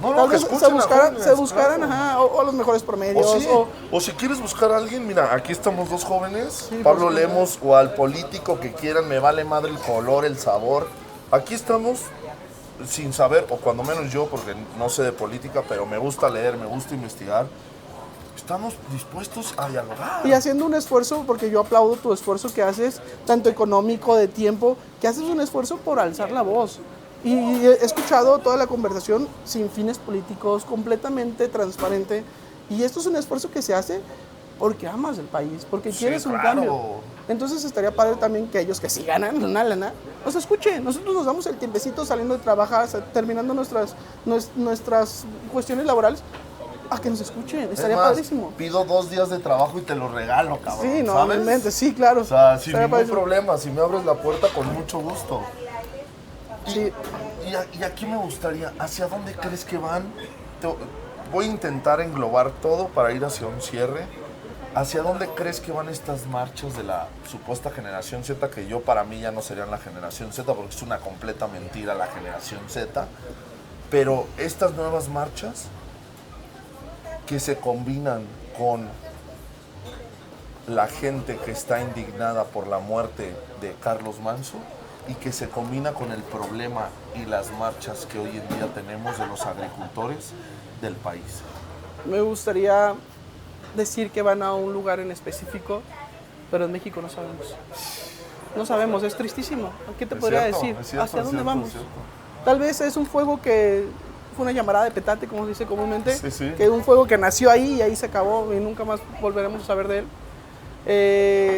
No, tal que vez escuchen se a buscaran, jóvenes, claro. ajá, o los mejores promedios. O, sí, o si quieres buscar a alguien, mira, aquí estamos dos jóvenes, Sí, Pablo por supuesto. Lemos o al político que quieran, me vale madre el color, el sabor. Aquí estamos sin saber, o cuando menos yo, porque no sé de política, pero me gusta leer, me gusta investigar. Estamos dispuestos a dialogar. Y haciendo un esfuerzo, porque yo aplaudo tu esfuerzo que haces, tanto económico, de tiempo, que haces un esfuerzo por alzar la voz. Y he escuchado toda la conversación sin fines políticos, completamente transparente. Y esto es un esfuerzo que se hace porque amas el país, porque Sí, quieres un claro. cambio. Entonces estaría padre también que ellos que sí ganan una lana, nos escuchen. Nosotros nos damos el tiempecito saliendo de trabajar, terminando nuestras cuestiones laborales, a que nos escuchen. Es Estaría más, padrísimo. pido 2 días de trabajo y te lo regalo, cabrón. Sí, no, ¿sabes? obviamente, sí, claro. O sea, sin Estaría ningún padrísimo. problema, si me abres la puerta, con mucho gusto. Sí. Y aquí me gustaría, ¿hacia dónde crees que van? Voy a intentar englobar todo para ir hacia un cierre. ¿Hacia dónde crees que van estas marchas de la supuesta generación Z? Que yo para mí ya no serían la generación Z porque es una completa mentira la generación Z. Pero estas nuevas marchas que se combinan con la gente que está indignada por la muerte de Carlos Manso y que se combina con el problema y las marchas que hoy en día tenemos de los agricultores del país. Me gustaría decir que van a un lugar en específico, pero en México no sabemos. No sabemos, es tristísimo. ¿Qué te Es podría cierto, decir? es cierto, ¿Hacia es dónde cierto, vamos? es cierto. Tal vez es un fuego que fue una llamarada de petate, como se dice comúnmente, Sí, sí. que es un fuego que nació ahí y ahí se acabó y nunca más volveremos a saber de él.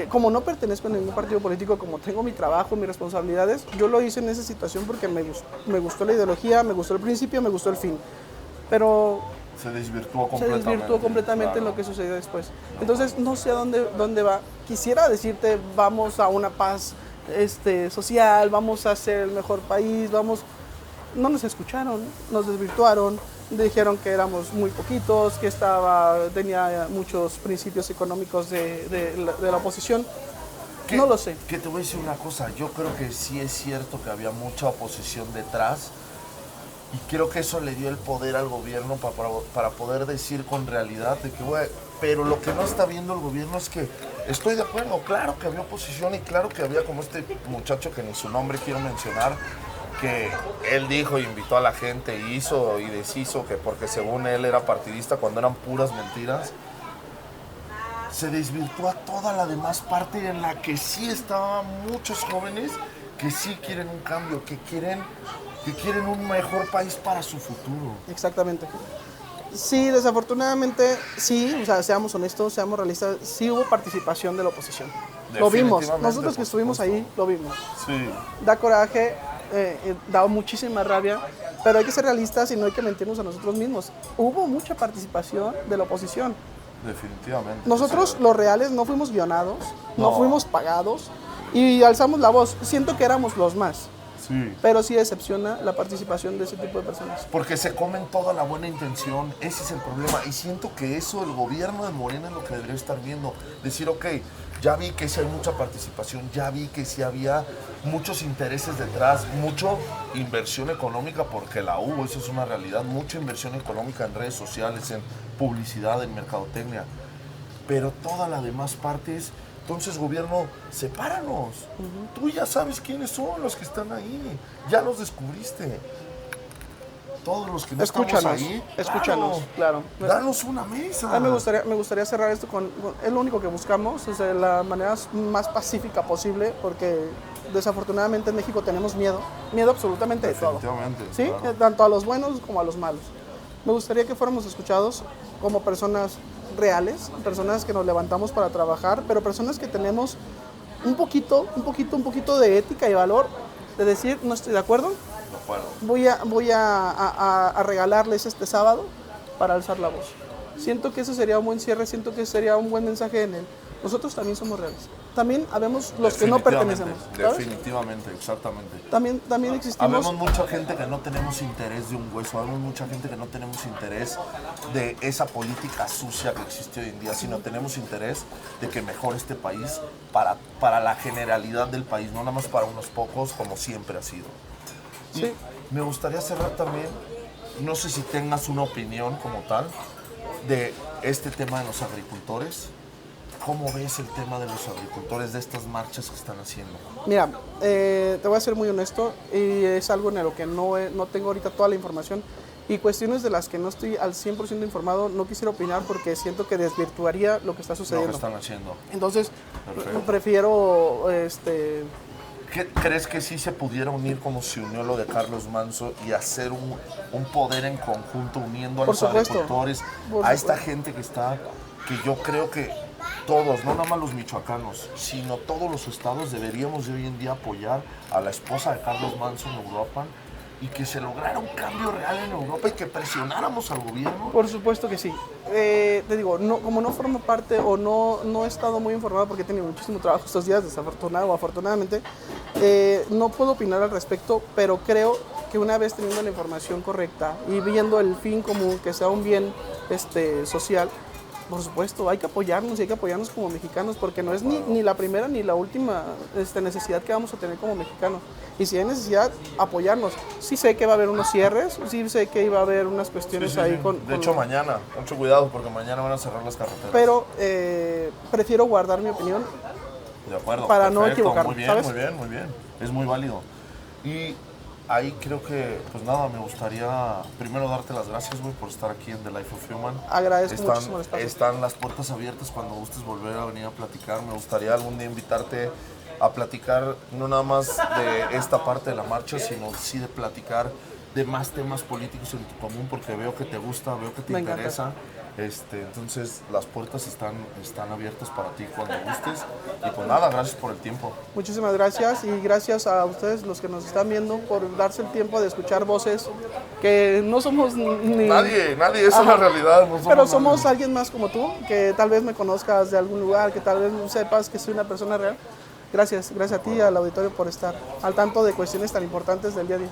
Como no pertenezco a ningún partido político, como tengo mi trabajo, mis responsabilidades, yo lo hice en esa situación porque me gustó la ideología, me gustó el principio, me gustó el fin. Pero Se desvirtuó se completamente. desvirtuó completamente en Claro. lo que sucedió después. Entonces, no sé a dónde va. Quisiera decirte, vamos a una paz social, vamos a ser el mejor país, vamos... No nos escucharon, nos desvirtuaron, dijeron que éramos muy poquitos, que tenía muchos principios económicos de la oposición, no lo sé. Que te voy a decir una cosa, yo creo que sí es cierto que había mucha oposición detrás y creo que eso le dio el poder al gobierno para poder decir con realidad de que, güey, pero lo que no está viendo el gobierno es que estoy de acuerdo, claro que había oposición y claro que había como este muchacho que ni su nombre quiero mencionar, que él dijo y invitó a la gente, hizo y deshizo, que porque según él era partidista cuando eran puras mentiras. Se desvirtúa toda la demás parte en la que sí estaban muchos jóvenes que sí quieren un cambio, que quieren un mejor país para su futuro. Exactamente. Sí, desafortunadamente, sí, o sea, seamos honestos, seamos realistas, sí hubo participación de la oposición. Lo vimos, nosotros que estuvimos ahí, lo vimos. Sí. Da coraje, da muchísima rabia, pero hay que ser realistas y no hay que mentirnos a nosotros mismos. Hubo mucha participación de la oposición. Definitivamente. Nosotros, Sí. los reales, no fuimos guionados, no No. fuimos pagados y alzamos la voz. Siento que éramos los más, Sí. pero sí decepciona la participación de ese tipo de personas. Porque se comen toda la buena intención, ese es el problema. Y siento que eso el gobierno de Morena es lo que debería estar viendo. Decir, ok, ya vi que sí hay mucha participación, ya vi que sí había muchos intereses detrás, mucha inversión económica, porque la hubo, eso es una realidad, mucha inversión económica en redes sociales, en publicidad, en mercadotecnia. Pero todas las demás partes, entonces gobierno, sepáranos. Tú ya sabes quiénes son los que están ahí, ya los descubriste. Todos los que no estamos ahí, escúchanos, claro. Danos una mesa. A mí me gustaría cerrar esto es lo único que buscamos, es de la manera más pacífica posible, porque desafortunadamente en México tenemos miedo absolutamente de todo. Definitivamente, ¿Sí? claro. Tanto a los buenos como a los malos. Me gustaría que fuéramos escuchados como personas reales, personas que nos levantamos para trabajar, pero personas que tenemos un poquito de ética y valor de decir, no estoy de acuerdo, De acuerdo. voy a regalarles este sábado para alzar la voz. Siento que ese sería un buen cierre, siento que sería un buen mensaje en él. Nosotros también somos reales. También habemos los que no pertenecemos. ¿Sabes? Definitivamente, exactamente. También existimos. Habemos mucha gente que no tenemos interés de un hueso, habemos mucha gente que no tenemos interés de esa política sucia que existe hoy en día, sino tenemos interés de que mejore este país para la generalidad del país, no nada más para unos pocos como siempre ha sido. Y Sí. me gustaría cerrar también, no sé si tengas una opinión como tal, de este tema de los agricultores. ¿Cómo ves el tema de los agricultores, de estas marchas que están haciendo? Mira, te voy a ser muy honesto y es algo en lo que no tengo ahorita toda la información y cuestiones de las que no estoy al 100% informado, no quisiera opinar porque siento que desvirtuaría lo que está Lo que sucediendo. están haciendo. Entonces, Perfecto. prefiero, ¿Crees que sí se pudiera unir como se unió lo de Carlos Manso y hacer un poder en conjunto uniendo a Por los supuesto. agricultores, Por a esta supuesto. gente que yo creo que todos, no nada más los michoacanos, sino todos los estados deberíamos de hoy en día apoyar a la esposa de Carlos Manso en Europa y que se lograra un cambio real en Europa y que presionáramos al gobierno? Por supuesto que sí. Te digo, como no formo parte o no he estado muy informado porque he tenido muchísimo trabajo estos días, desafortunado o afortunadamente, no puedo opinar al respecto, pero creo que una vez teniendo la información correcta y viendo el fin común, que sea un bien social, por supuesto, hay que apoyarnos y hay que apoyarnos como mexicanos porque no es ni la primera ni la última necesidad que vamos a tener como mexicanos. Y si hay necesidad, apoyarnos. Sí sé que va a haber unos cierres, sí sé que iba a haber unas cuestiones ahí con... De hecho, mañana, mucho cuidado porque mañana van a cerrar las carreteras. Pero prefiero guardar mi opinión. De acuerdo. Para no perfecto, equivocarme, Muy bien, ¿sabes? muy bien, muy bien. Es muy válido. Y ahí creo que, pues nada, me gustaría primero darte las gracias, güey, por estar aquí en The Life of Human. Agradezco muchísimo el espacio. Están las puertas abiertas cuando gustes volver a venir a platicar. Me gustaría algún día invitarte a platicar no nada más de esta parte de la marcha, sino sí de platicar de más temas políticos en tu común, porque veo que te gusta, veo que te Me encanta. interesa. Entonces las puertas están abiertas para ti cuando gustes. Y pues nada, gracias por el tiempo. Muchísimas gracias y gracias a ustedes los que nos están viendo por darse el tiempo de escuchar voces que no somos ni... Nadie, esa es la Ajá. realidad. No Pero somos nadie. alguien más como tú, que tal vez me conozcas de algún lugar, que tal vez sepas que soy una persona real. Gracias a ti y al auditorio por estar al tanto de cuestiones tan importantes del día a día.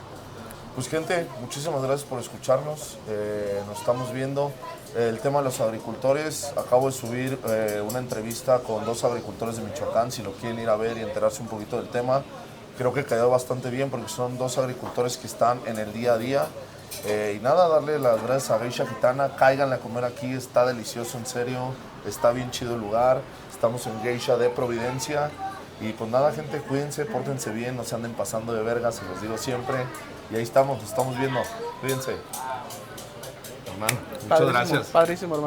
Pues gente, muchísimas gracias por escucharnos, nos estamos viendo. El tema de los agricultores, acabo de subir una entrevista con 2 agricultores de Michoacán, si lo quieren ir a ver y enterarse un poquito del tema. Creo que quedó bastante bien porque son 2 agricultores que están en el día a día. Y nada, darle las gracias a Geisha Gitana, cáiganle a comer aquí, está delicioso en serio, está bien chido el lugar, estamos en Geisha de Providencia. Y pues nada, gente, cuídense, pórtense bien, no se anden pasando de verga, se los digo siempre. Y ahí estamos, nos estamos viendo, cuídense. Hermano, muchas Padrísimo, gracias. padrísimo, hermano.